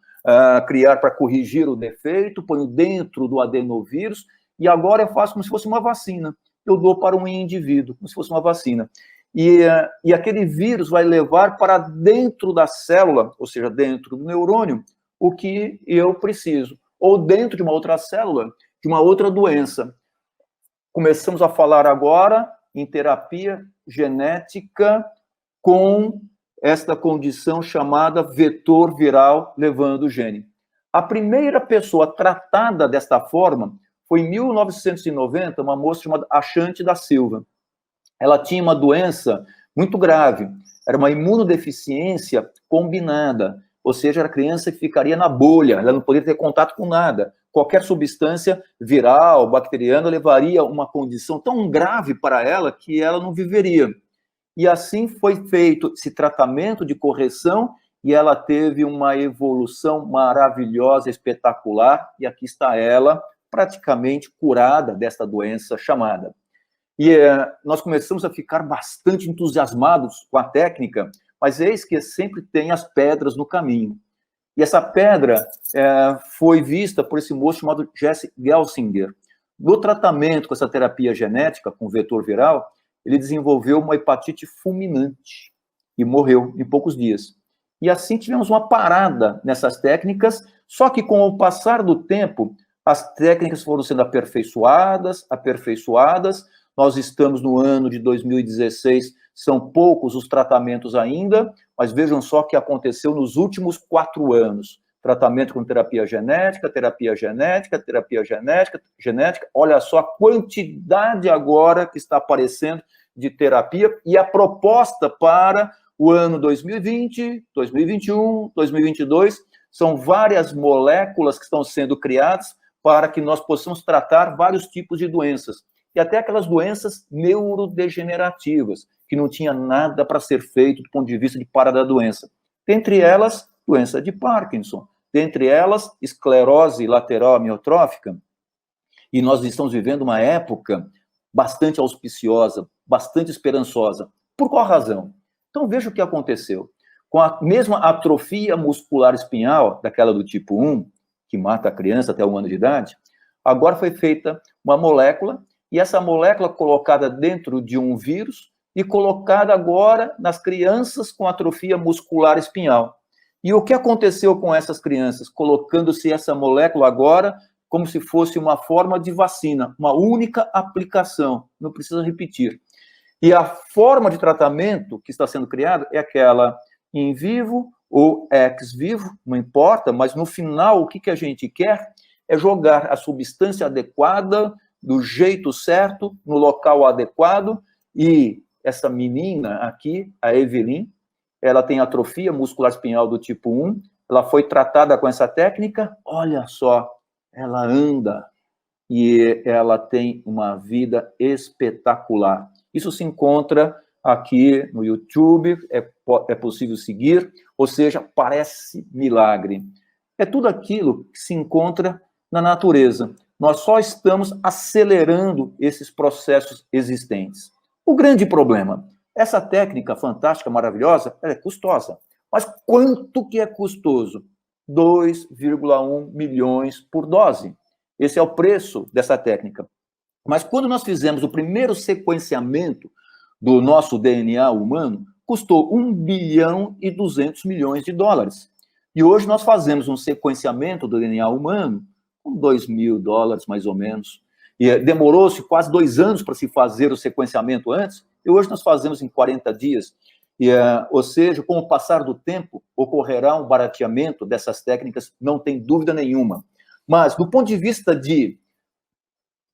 criar para corrigir o defeito, ponho dentro do adenovírus, e agora eu faço como se fosse uma vacina. Eu dou para um indivíduo, como se fosse uma vacina. E aquele vírus vai levar para dentro da célula, ou seja, dentro do neurônio, o que eu preciso. Ou dentro de uma outra célula, de uma outra doença. Começamos a falar agora em terapia genética com esta condição chamada vetor viral levando o gene. A primeira pessoa tratada desta forma foi em 1990, uma moça chamada Ashanti da Silva. Ela tinha uma doença muito grave, era uma imunodeficiência combinada, ou seja, era criança que ficaria na bolha, ela não poderia ter contato com nada. Qualquer substância viral, bacteriana, levaria uma condição tão grave para ela que ela não viveria. E assim foi feito esse tratamento de correção e ela teve uma evolução maravilhosa, espetacular, e aqui está ela, praticamente curada desta doença chamada. E nós começamos a ficar bastante entusiasmados com a técnica, mas eis que sempre tem as pedras no caminho. E essa pedra foi vista por esse moço chamado Jesse Gelsinger. No tratamento com essa terapia genética, com vetor viral, ele desenvolveu uma hepatite fulminante e morreu em poucos dias. E assim tivemos uma parada nessas técnicas, Só que com o passar do tempo, as técnicas foram sendo aperfeiçoadas. Nós estamos no ano de 2016, são poucos os tratamentos ainda, mas vejam só o que aconteceu nos últimos 4 anos. Tratamento com terapia genética, olha só a quantidade agora que está aparecendo de terapia, e a proposta para o ano 2020, 2021, 2022, são várias moléculas que estão sendo criadas para que nós possamos tratar vários tipos de doenças, e até aquelas doenças neurodegenerativas, que não tinha nada para ser feito do ponto de vista de parar da doença. Dentre elas, doença de Parkinson, dentre elas, esclerose lateral amiotrófica, e nós estamos vivendo uma época bastante auspiciosa, bastante esperançosa. Por qual razão? Então, veja o que aconteceu. Com a mesma atrofia muscular espinhal, daquela do tipo 1, que mata a criança até 1 ano de idade, agora foi feita uma molécula, e essa molécula colocada dentro de um vírus e colocada agora nas crianças com atrofia muscular espinhal. E o que aconteceu com essas crianças? Colocando-se essa molécula agora como se fosse uma forma de vacina, uma única aplicação, não precisa repetir. E a forma de tratamento que está sendo criada é aquela in vivo ou ex vivo, não importa, mas no final o que a gente quer é jogar a substância adequada, do jeito certo, no local adequado, e essa menina aqui, a Evelyn, ela tem atrofia muscular espinhal do tipo 1, ela foi tratada com essa técnica, olha só, ela anda, e ela tem uma vida espetacular. Isso se encontra aqui no YouTube, é possível seguir, ou seja, parece milagre. É tudo aquilo que se encontra na natureza. Nós só estamos acelerando esses processos existentes. O grande problema, essa técnica fantástica, maravilhosa, ela é custosa. Mas quanto que é custoso? 2,1 milhões por dose. Esse é o preço dessa técnica. Mas quando nós fizemos o primeiro sequenciamento do nosso DNA humano, custou 1 bilhão e 200 milhões de dólares. E hoje nós fazemos um sequenciamento do DNA humano com 2 mil dólares, mais ou menos. E demorou-se quase 2 anos para se fazer o sequenciamento antes, e hoje nós fazemos em 40 dias. Ou seja, com o passar do tempo, ocorrerá um barateamento dessas técnicas, não tem dúvida nenhuma. Mas, do ponto de vista de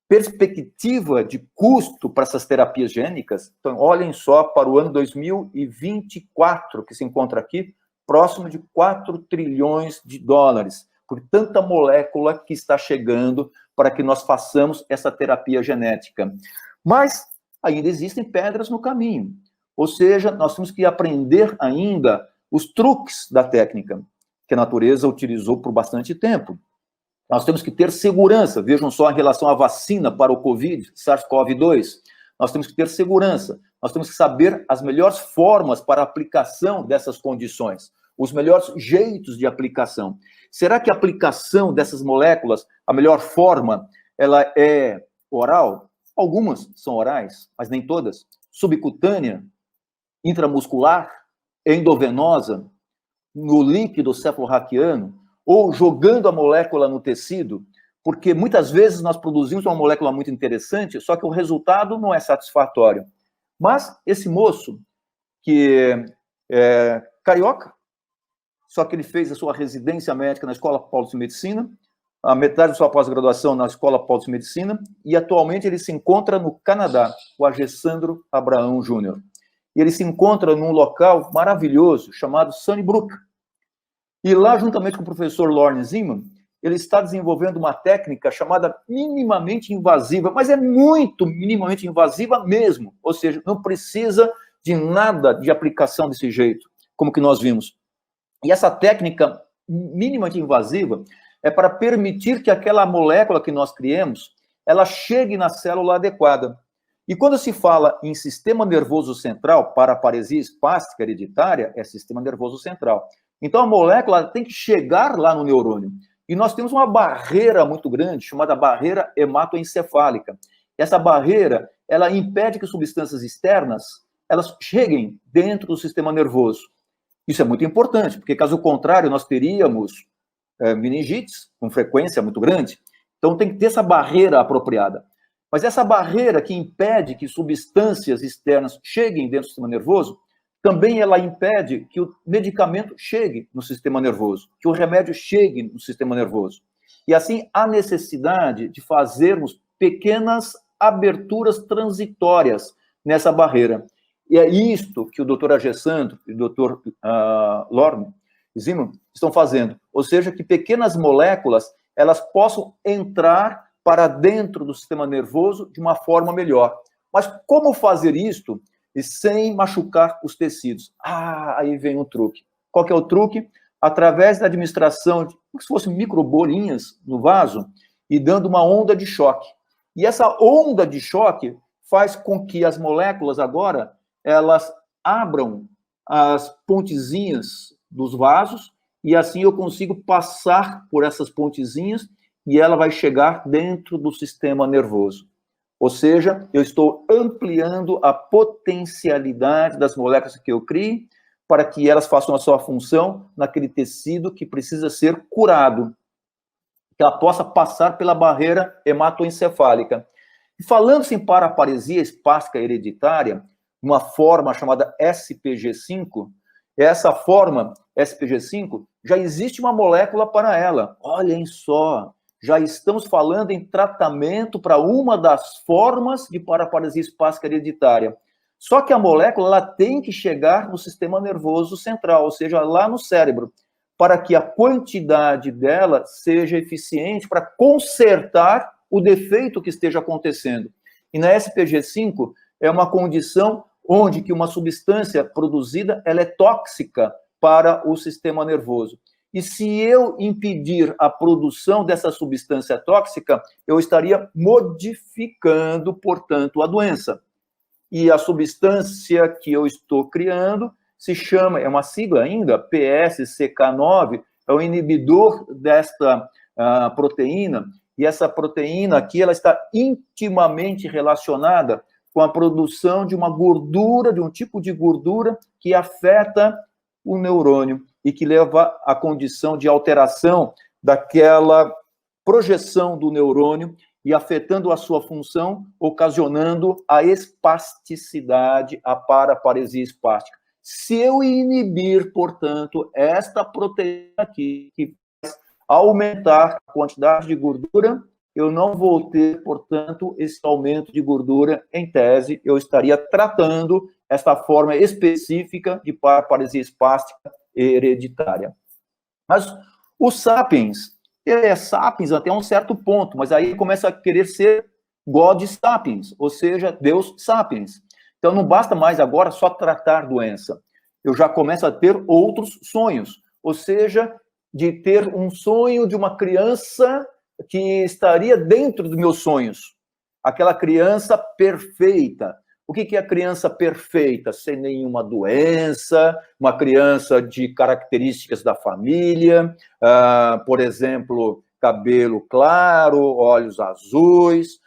perspectiva de custo para essas terapias gênicas, então, olhem só para o ano 2024, que se encontra aqui, próximo de 4 trilhões de dólares, por tanta molécula que está chegando para que nós façamos essa terapia genética. Mas ainda existem pedras no caminho. Ou seja, nós temos que aprender ainda os truques da técnica, que a natureza utilizou por bastante tempo. Nós temos que ter segurança. Vejam só em relação à vacina para o Covid, SARS-CoV-2. Nós temos que ter segurança. Nós temos que saber as melhores formas para a aplicação dessas condições, os melhores jeitos de aplicação. Será que a aplicação dessas moléculas, a melhor forma, ela é oral? Algumas são orais, mas nem todas. Subcutânea, intramuscular, endovenosa, no líquido cefalorraquiano, ou jogando a molécula no tecido, porque muitas vezes nós produzimos uma molécula muito interessante, só que o resultado não é satisfatório. Mas esse moço, que é carioca, só que ele fez a sua residência médica na Escola Paulista de Medicina, a metade da sua pós-graduação na Escola Paulista de Medicina, e atualmente ele se encontra no Canadá, o Alessandro Abraão Júnior. E ele se encontra num local maravilhoso, chamado Sunnybrook. E lá, juntamente com o professor Lawrence Zimmerman, ele está desenvolvendo uma técnica chamada minimamente invasiva, mas é muito minimamente invasiva mesmo, ou seja, não precisa de nada de aplicação desse jeito, como que nós vimos. E essa técnica minimamente invasiva é para permitir que aquela molécula que nós criemos, ela chegue na célula adequada. E quando se fala em sistema nervoso central, para a paresia espástica hereditária, é sistema nervoso central. Então, a molécula tem que chegar lá no neurônio. E nós temos uma barreira muito grande, chamada barreira hematoencefálica. Essa barreira, ela impede que substâncias externas, elas cheguem dentro do sistema nervoso. Isso é muito importante, porque, caso contrário, nós teríamos meningites, com frequência muito grande. Então, tem que ter essa barreira apropriada. Mas essa barreira que impede que substâncias externas cheguem dentro do sistema nervoso, também ela impede que o medicamento chegue no sistema nervoso, que o remédio chegue no sistema nervoso. E assim, há necessidade de fazermos pequenas aberturas transitórias nessa barreira. E é isto que o Dr. Agessandro e o Dr. Lorne Zimmermann estão fazendo. Ou seja, que pequenas moléculas elas possam entrar para dentro do sistema nervoso de uma forma melhor. Mas como fazer isto sem machucar os tecidos? Aí vem um truque. Qual que é o truque? Através da administração de como se fossem microbolinhas no vaso e dando uma onda de choque. E essa onda de choque faz com que as moléculas agora elas abram as pontezinhas dos vasos e assim eu consigo passar por essas pontezinhas e ela vai chegar dentro do sistema nervoso. Ou seja, eu estou ampliando a potencialidade das moléculas que eu crio para que elas façam a sua função naquele tecido que precisa ser curado, que ela possa passar pela barreira hematoencefálica. E falando-se em paraparesia espástica hereditária, uma forma chamada SPG5, essa forma SPG5, já existe uma molécula para ela. Olhem só, já estamos falando em tratamento para uma das formas de paraparesia espástica hereditária. Só que a molécula ela tem que chegar no sistema nervoso central, ou seja, lá no cérebro, para que a quantidade dela seja eficiente para consertar o defeito que esteja acontecendo. E na SPG5 é uma condição onde que uma substância produzida ela é tóxica para o sistema nervoso. E se eu impedir a produção dessa substância tóxica, eu estaria modificando, portanto, a doença. E a substância que eu estou criando se chama, é uma sigla ainda, PSCK9, é o inibidor desta proteína, e essa proteína aqui, ela está intimamente relacionada com a produção de uma gordura, de um tipo de gordura que afeta o neurônio e que leva à condição de alteração daquela projeção do neurônio e afetando a sua função, ocasionando a espasticidade, a paraparesia espástica. Se eu inibir, portanto, esta proteína aqui, que vai aumentar a quantidade de gordura, eu não vou ter, portanto, esse aumento de gordura. Em tese, eu estaria tratando esta forma específica de paraparesia espástica hereditária. Mas o sapiens, ele é sapiens até um certo ponto, mas aí começa a querer ser God sapiens, ou seja, Deus sapiens. Então não basta mais agora só tratar doença. Eu já começo a ter outros sonhos, ou seja, de ter um sonho de uma criança que estaria dentro dos meus sonhos. Aquela criança perfeita. O que é a criança perfeita? Sem nenhuma doença, uma criança de características da família, por exemplo, cabelo claro, olhos azuis,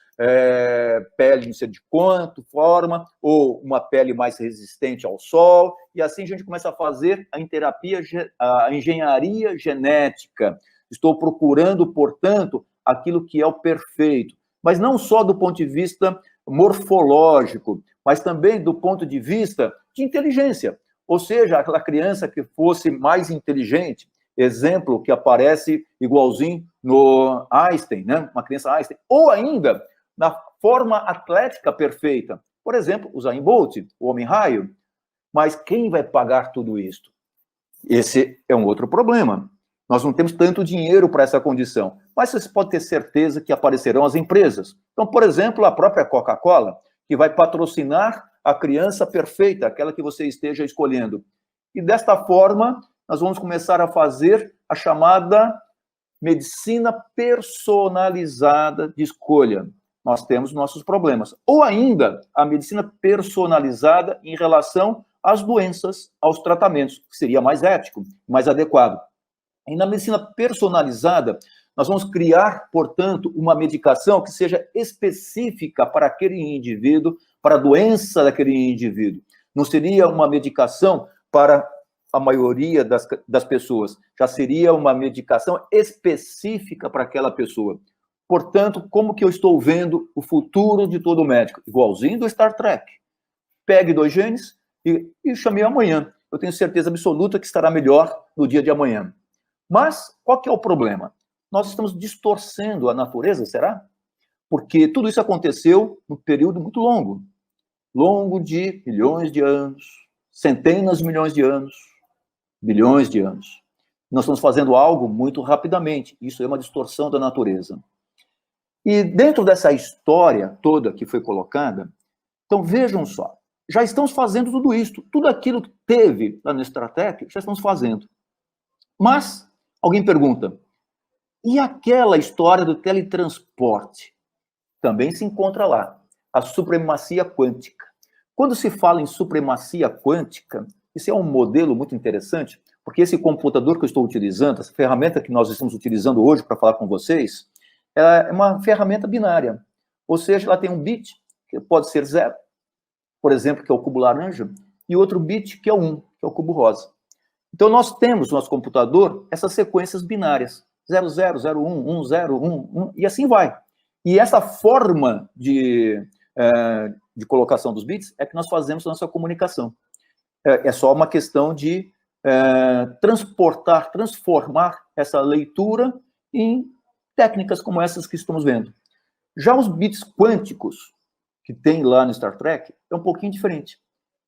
pele não sei de quanto forma, ou uma pele mais resistente ao sol, e assim a gente começa a fazer a engenharia genética. Estou procurando, portanto, aquilo que é o perfeito, mas não só do ponto de vista morfológico, mas também do ponto de vista de inteligência. Ou seja, aquela criança que fosse mais inteligente, exemplo que aparece igualzinho no Einstein, né? Uma criança Einstein, ou ainda na forma atlética perfeita. Por exemplo, o Usain Bolt, o homem-raio. Mas quem vai pagar tudo isso? Esse é um outro problema. Nós não temos tanto dinheiro para essa condição, mas você pode ter certeza que aparecerão as empresas. Então, por exemplo, a própria Coca-Cola, que vai patrocinar a criança perfeita, aquela que você esteja escolhendo. E desta forma, nós vamos começar a fazer a chamada medicina personalizada de escolha. Nós temos nossos problemas. Ou ainda, a medicina personalizada em relação às doenças, aos tratamentos, que seria mais ético, mais adequado. E na medicina personalizada, nós vamos criar, portanto, uma medicação que seja específica para aquele indivíduo, para a doença daquele indivíduo. Não seria uma medicação para a maioria das pessoas. Já seria uma medicação específica para aquela pessoa. Portanto, como que eu estou vendo o futuro de todo médico? Igualzinho do Star Trek. Pegue 2 genes e chame amanhã. Eu tenho certeza absoluta que estará melhor no dia de amanhã. Mas qual que é o problema? Nós estamos distorcendo a natureza, será? Porque tudo isso aconteceu num período muito longo. Longo de milhões de anos, centenas de milhões de anos, bilhões de anos. Nós estamos fazendo algo muito rapidamente. Isso é uma distorção da natureza. E dentro dessa história toda que foi colocada, então vejam só, já estamos fazendo tudo isso, tudo aquilo que teve lá no Star Trek, já estamos fazendo. Mas, alguém pergunta, e aquela história do teletransporte? Também se encontra lá, a supremacia quântica. Quando se fala em supremacia quântica, isso é um modelo muito interessante, porque esse computador que eu estou utilizando, essa ferramenta que nós estamos utilizando hoje para falar com vocês, ela é uma ferramenta binária, ou seja, ela tem um bit, que pode ser 0, por exemplo, que é o cubo laranja, e outro bit, que é 1, que é o cubo rosa. Então, nós temos no nosso computador essas sequências binárias, 00, 01, 10, 1, e assim vai. E essa forma de colocação dos bits é que nós fazemos na nossa comunicação. É só uma questão de transformar essa leitura em técnicas como essas que estamos vendo. Já os bits quânticos, que tem lá no Star Trek, é um pouquinho diferente.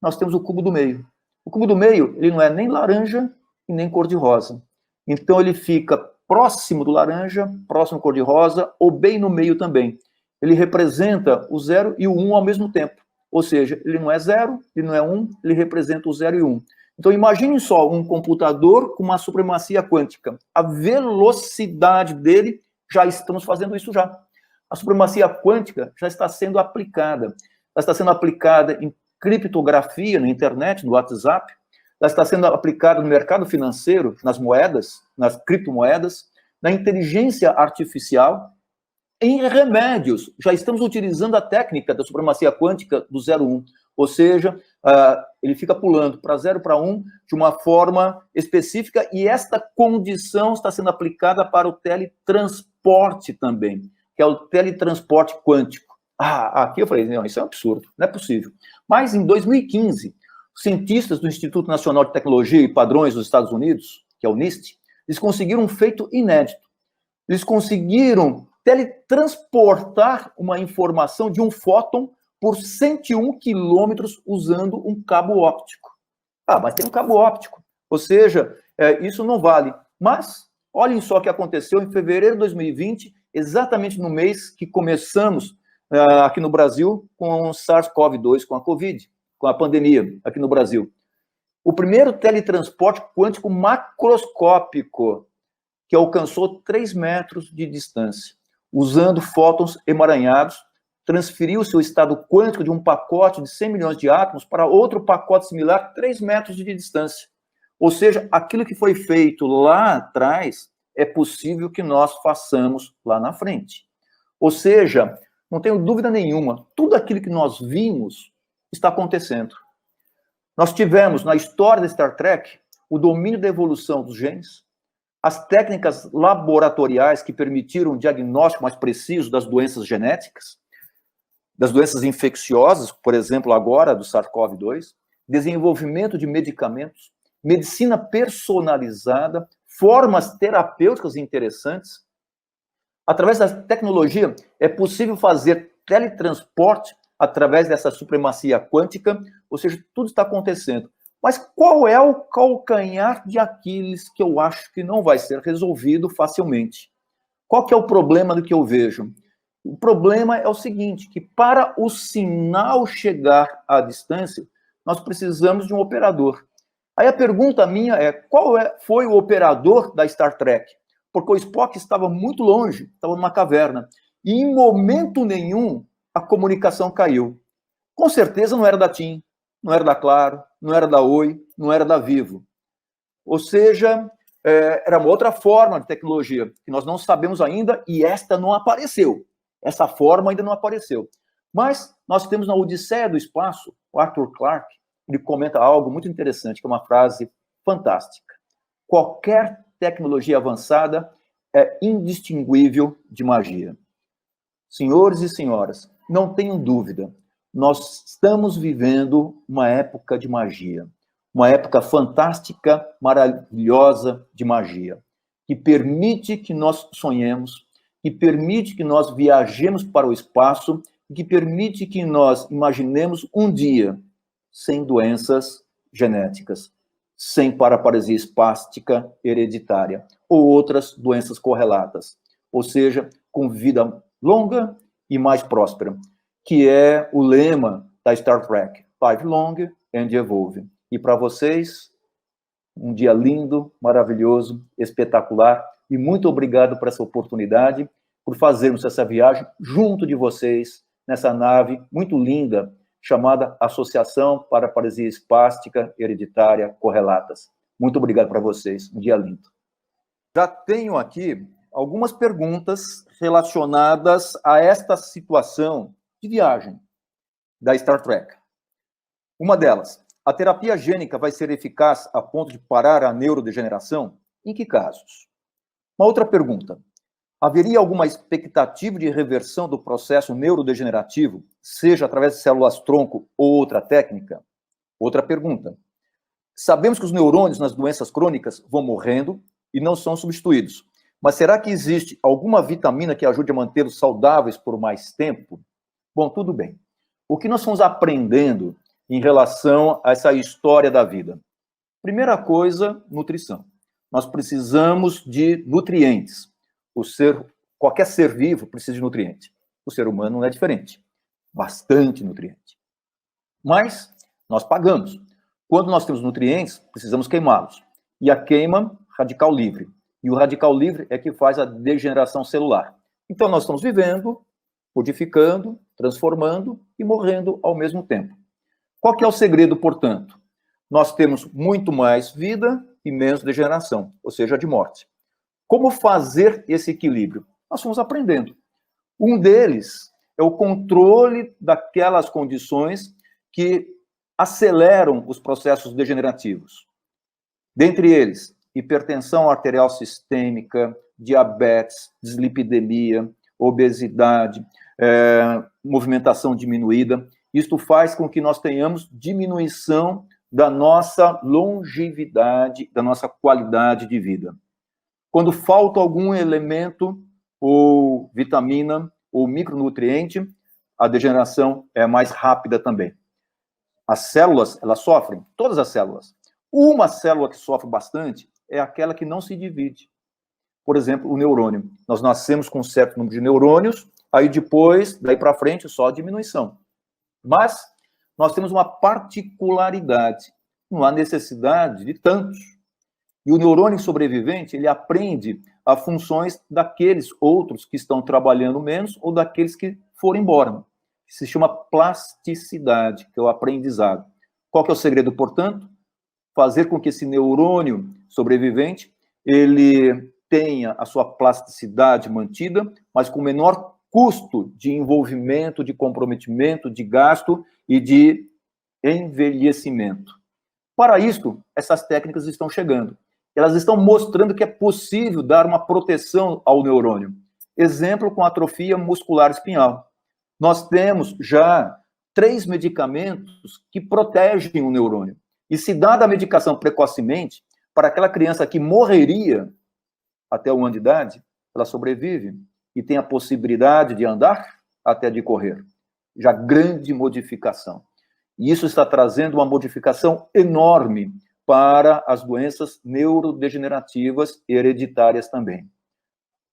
Nós temos o cubo do meio. O cubo do meio, ele não é nem laranja e nem cor-de-rosa. Então, ele fica próximo do laranja, próximo do cor-de-rosa, ou bem no meio também. Ele representa o 0 e o 1 ao mesmo tempo. Ou seja, ele não é 0, ele não é 1, ele representa o 0 e o 1. Então, imagine só um computador com uma supremacia quântica. A velocidade dele, já estamos fazendo isso já. A supremacia quântica já está sendo aplicada. Ela está sendo aplicada em criptografia na internet, no WhatsApp. Ela está sendo aplicada no mercado financeiro, nas moedas, nas criptomoedas, na inteligência artificial, em remédios. Já estamos utilizando a técnica da supremacia quântica do 0,1. Ou seja, ele fica pulando para 0 para 1 de uma forma específica, e esta condição está sendo aplicada para o teletransporte também, que é o teletransporte quântico. Aqui eu falei, não, isso é um absurdo, não é possível. Mas em 2015, cientistas do Instituto Nacional de Tecnologia e Padrões dos Estados Unidos, que é o NIST, eles conseguiram um feito inédito. Eles conseguiram teletransportar uma informação de um fóton por 101 quilômetros usando um cabo óptico. Mas tem um cabo óptico, ou seja, isso não vale. Mas, olhem só o que aconteceu em fevereiro de 2020, exatamente no mês que começamos aqui no Brasil com o SARS-CoV-2, com a Covid, com a pandemia aqui no Brasil. O primeiro teletransporte quântico macroscópico, que alcançou 3 metros de distância, usando fótons emaranhados, transferiu o seu estado quântico de um pacote de 100 milhões de átomos para outro pacote similar, 3 metros de distância. Ou seja, aquilo que foi feito lá atrás é possível que nós façamos lá na frente. Ou seja, não tenho dúvida nenhuma, tudo aquilo que nós vimos está acontecendo. Nós tivemos, na história da Star Trek, o domínio da evolução dos genes, as técnicas laboratoriais que permitiram um diagnóstico mais preciso das doenças genéticas, das doenças infecciosas, por exemplo, agora do SARS-CoV-2, desenvolvimento de medicamentos, medicina personalizada, formas terapêuticas interessantes. Através da tecnologia, é possível fazer teletransporte através dessa supremacia quântica, ou seja, tudo está acontecendo. Mas qual é o calcanhar de Aquiles que eu acho que não vai ser resolvido facilmente? Qual que é o problema do que eu vejo? O problema é o seguinte, que para o sinal chegar à distância, nós precisamos de um operador. Aí a pergunta minha é, qual foi o operador da Star Trek? Porque o Spock estava muito longe, estava numa caverna, e em momento nenhum a comunicação caiu. Com certeza não era da TIM, não era da Claro, não era da Oi, não era da Vivo. Ou seja, era uma outra forma de tecnologia, que nós não sabemos ainda, e esta não apareceu. Essa forma ainda não apareceu. Mas nós temos na Odisseia do Espaço, o Arthur Clarke, ele comenta algo muito interessante, que é uma frase fantástica. Qualquer tecnologia avançada é indistinguível de magia. Senhores e senhoras, não tenham dúvida, nós estamos vivendo uma época de magia, uma época fantástica, maravilhosa de magia, que permite que nós sonhemos, que permite que nós viajemos para o espaço, que permite que nós imaginemos um dia sem doenças genéticas, sem paraparesia espástica hereditária ou outras doenças correlatas, ou seja, com vida longa e mais próspera, que é o lema da Star Trek, Live Long and Evolve. E para vocês, um dia lindo, maravilhoso, espetacular, e muito obrigado por essa oportunidade, por fazermos essa viagem junto de vocês, nessa nave muito linda, chamada Associação Paraparesia Espástica Hereditária Correlatas. Muito obrigado para vocês, um dia lindo. Já tenho aqui algumas perguntas relacionadas a esta situação de viagem da Star Trek. Uma delas, a terapia gênica vai ser eficaz a ponto de parar a neurodegeneração? Em que casos? Uma outra pergunta, haveria alguma expectativa de reversão do processo neurodegenerativo, seja através de células-tronco ou outra técnica? Outra pergunta, sabemos que os neurônios nas doenças crônicas vão morrendo e não são substituídos. Mas será que existe alguma vitamina que ajude a mantê-los saudáveis por mais tempo? Bom, tudo bem. O que nós estamos aprendendo em relação a essa história da vida? Primeira coisa, nutrição. Nós precisamos de nutrientes. Qualquer ser vivo precisa de nutriente. O ser humano não é diferente. Bastante nutriente. Mas nós pagamos. Quando nós temos nutrientes, precisamos queimá-los. E a queima, radical livre. E o radical livre é que faz a degeneração celular. Então, nós estamos vivendo, modificando, transformando e morrendo ao mesmo tempo. Qual que é o segredo, portanto? Nós temos muito mais vida e menos degeneração, ou seja, de morte. Como fazer esse equilíbrio? Nós fomos aprendendo. Um deles é o controle daquelas condições que aceleram os processos degenerativos. Dentre eles, hipertensão arterial sistêmica, diabetes, dislipidemia, obesidade, movimentação diminuída. Isto faz com que nós tenhamos diminuição da nossa longevidade, da nossa qualidade de vida. Quando falta algum elemento, ou vitamina, ou micronutriente, a degeneração é mais rápida também. As células, elas sofrem, todas as células. Uma célula que sofre bastante é aquela que não se divide. Por exemplo, o neurônio. Nós nascemos com um certo número de neurônios, aí depois, daí para frente, só diminuição. Mas nós temos uma particularidade. Não há necessidade de tantos. E o neurônio sobrevivente, ele aprende a funções daqueles outros que estão trabalhando menos ou daqueles que foram embora. Se chama plasticidade, que é o aprendizado. Qual que é o segredo, portanto? Fazer com que esse neurônio sobrevivente, ele tenha a sua plasticidade mantida, mas com menor custo de envolvimento, de comprometimento, de gasto e de envelhecimento. Para isso, essas técnicas estão chegando. Elas estão mostrando que é possível dar uma proteção ao neurônio. Exemplo com atrofia muscular espinhal. Nós temos já 3 medicamentos que protegem o neurônio. E se dada a medicação precocemente, para aquela criança que morreria até 1 ano de idade, ela sobrevive e tem a possibilidade de andar até de correr. Já grande modificação. E isso está trazendo uma modificação enorme para as doenças neurodegenerativas hereditárias também.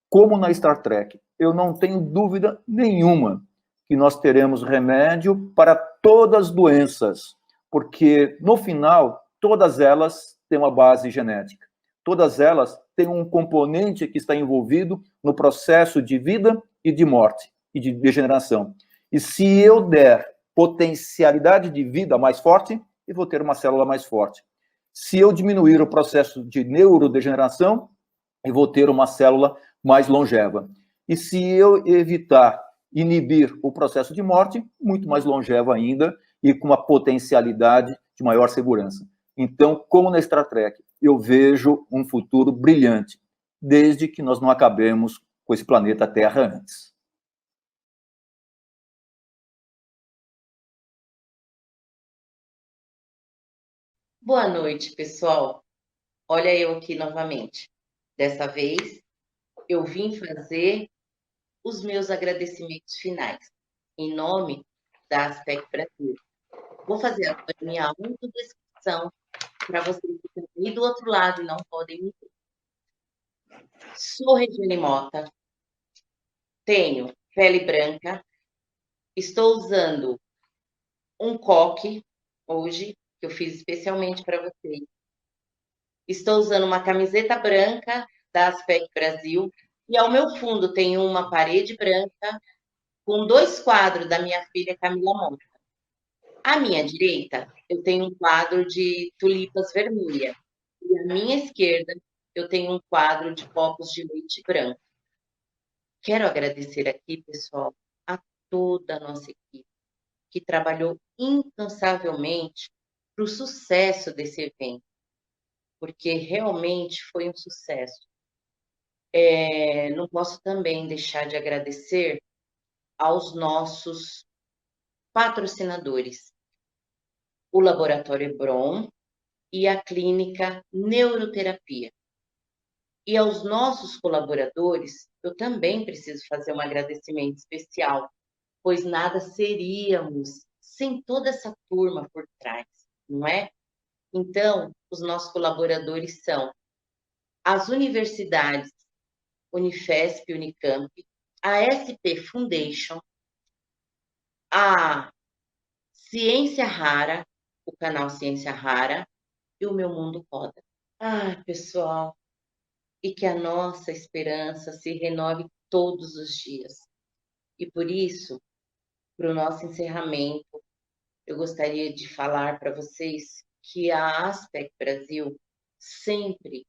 Como na Star Trek, eu não tenho dúvida nenhuma que nós teremos remédio para todas as doenças, porque, no final, todas elas têm uma base genética. Todas elas têm um componente que está envolvido no processo de vida e de morte e de degeneração. E se eu der potencialidade de vida mais forte, eu vou ter uma célula mais forte. Se eu diminuir o processo de neurodegeneração, eu vou ter uma célula mais longeva. E se eu evitar, inibir o processo de morte, muito mais longeva ainda e com uma potencialidade de maior segurança. Então, como na Star Trek, eu vejo um futuro brilhante, desde que nós não acabemos com esse planeta Terra antes. Boa noite, pessoal. Olha eu aqui novamente. Dessa vez, eu vim fazer os meus agradecimentos finais, em nome da Aspec Brasil. Vou fazer agora a minha autodescrição para vocês que estão aí do outro lado e não podem me ver. Sou Regiane Mota, tenho pele branca, estou usando um coque hoje, que eu fiz especialmente para vocês. Estou usando uma camiseta branca da Aspec Brasil e ao meu fundo tem uma parede branca com 2 quadros da minha filha Camila Mota. À minha direita, eu tenho um quadro de tulipas vermelhas e à minha esquerda, eu tenho um quadro de copos de leite branco. Quero agradecer aqui, pessoal, a toda a nossa equipe que trabalhou incansavelmente para o sucesso desse evento, porque realmente foi um sucesso. Não posso também deixar de agradecer aos nossos patrocinadores, o Laboratório Hebron e a Clínica Neuroterapia. E aos nossos colaboradores, eu também preciso fazer um agradecimento especial, pois nada seríamos sem toda essa turma por trás, não é? Então, os nossos colaboradores são as universidades Unifesp, Unicamp, a SP Foundation, a Ciência Rara, o canal Ciência Rara e o Meu Mundo Roda. Pessoal, e que a nossa esperança se renove todos os dias. E por isso, para o nosso encerramento, eu gostaria de falar para vocês que a Aspec Brasil sempre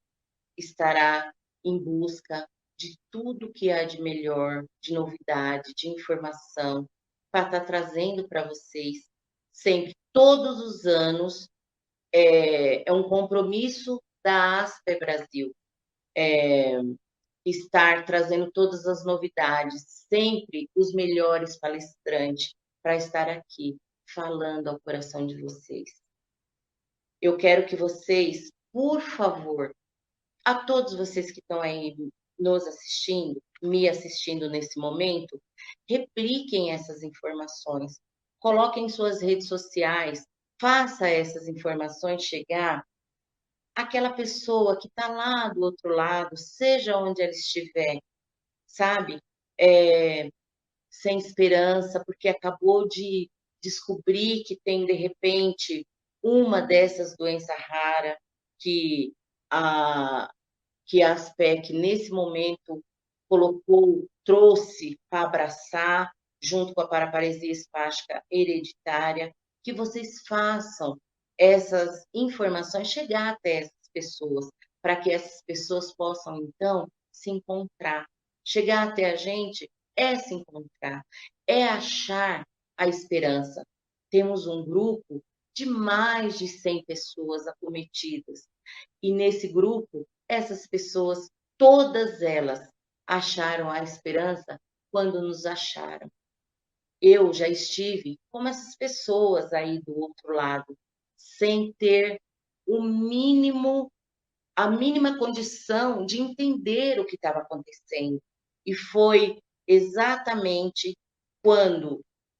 estará em busca de tudo que há de melhor, de novidade, de informação, para estar trazendo para vocês sempre, todos os anos, é um compromisso da Aspec Brasil, estar trazendo todas as novidades, sempre os melhores palestrantes, para estar aqui falando ao coração de vocês. Eu quero que vocês, por favor, a todos vocês que estão aí nos assistindo, me assistindo nesse momento, repliquem essas informações, coloquem em suas redes sociais, faça essas informações chegar àquela pessoa que está lá do outro lado, seja onde ela estiver, sabe? Sem esperança, porque acabou de descobrir que tem, de repente, uma dessas doenças raras que a Aspec, nesse momento, trouxe para abraçar, junto com a paraparesia espástica hereditária, que vocês façam essas informações chegar até essas pessoas, para que essas pessoas possam, então, se encontrar. Chegar até a gente é se encontrar, é achar a esperança. Temos um grupo de mais de 100 pessoas acometidas, e nesse grupo, essas pessoas, todas elas, acharam a esperança quando nos acharam. Eu já estive como essas pessoas aí do outro lado, sem ter a mínima condição de entender o que estava acontecendo. E foi exatamente quando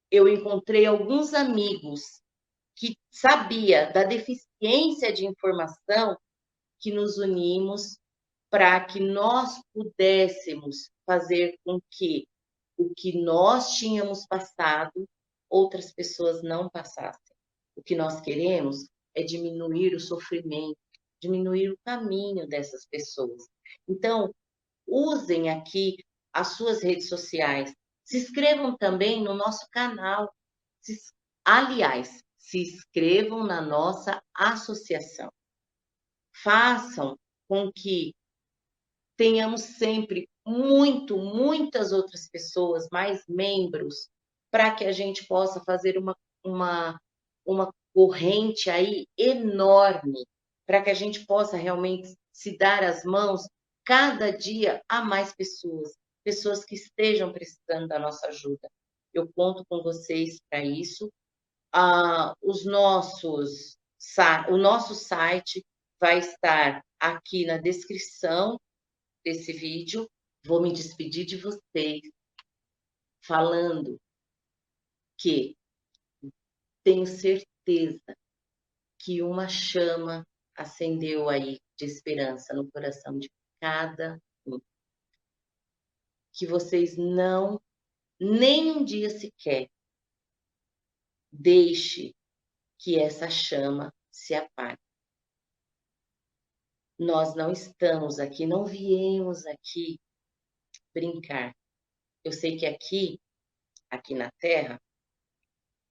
eu encontrei alguns amigos que sabia da deficiência de informação, que nos unimos para que nós pudéssemos fazer com que o que nós tínhamos passado, outras pessoas não passassem. O que nós queremos é diminuir o sofrimento, diminuir o caminho dessas pessoas. Então, usem aqui as suas redes sociais, se inscrevam também no nosso canal. Aliás, se inscrevam na nossa associação. Façam com que tenhamos sempre muitas outras pessoas, mais membros, para que a gente possa fazer uma corrente aí enorme para que a gente possa realmente se dar as mãos cada dia a mais pessoas, pessoas que estejam precisando da nossa ajuda. Eu conto com vocês para isso. O nosso site vai estar aqui na descrição desse vídeo. Vou me despedir de vocês falando que tenho certeza que uma chama acendeu aí de esperança no coração de cada um. Que vocês não, nem um dia sequer, deixe que essa chama se apague. Nós não estamos aqui, não viemos aqui brincar. Eu sei que aqui na Terra,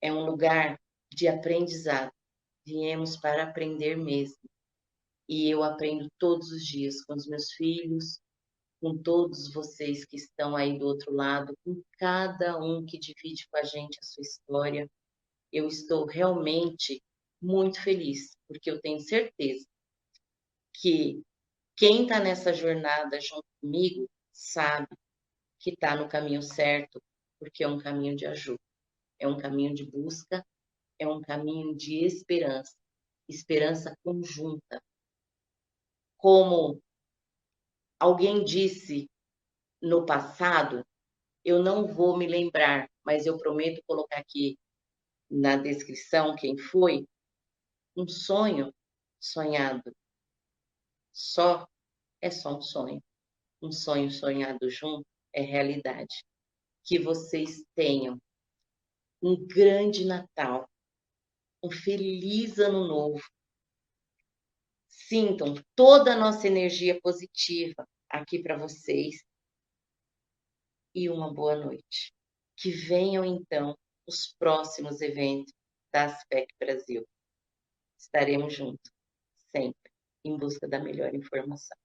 é um lugar de aprendizado. Viemos para aprender mesmo. E eu aprendo todos os dias com os meus filhos, com todos vocês que estão aí do outro lado, com cada um que divide com a gente a sua história. Eu estou realmente muito feliz, porque eu tenho certeza que quem está nessa jornada junto comigo sabe que está no caminho certo, porque é um caminho de ajuda, é um caminho de busca, é um caminho de esperança, esperança conjunta. Como alguém disse no passado, eu não vou me lembrar, mas eu prometo colocar aqui na descrição quem foi, um sonho sonhado só é só um sonho. Um sonho sonhado junto é realidade. Que vocês tenham um grande Natal, um feliz Ano Novo. Sintam toda a nossa energia positiva aqui para vocês e uma boa noite. Que venham, então, os próximos eventos da Aspec Brasil. Estaremos juntos, sempre, em busca da melhor informação.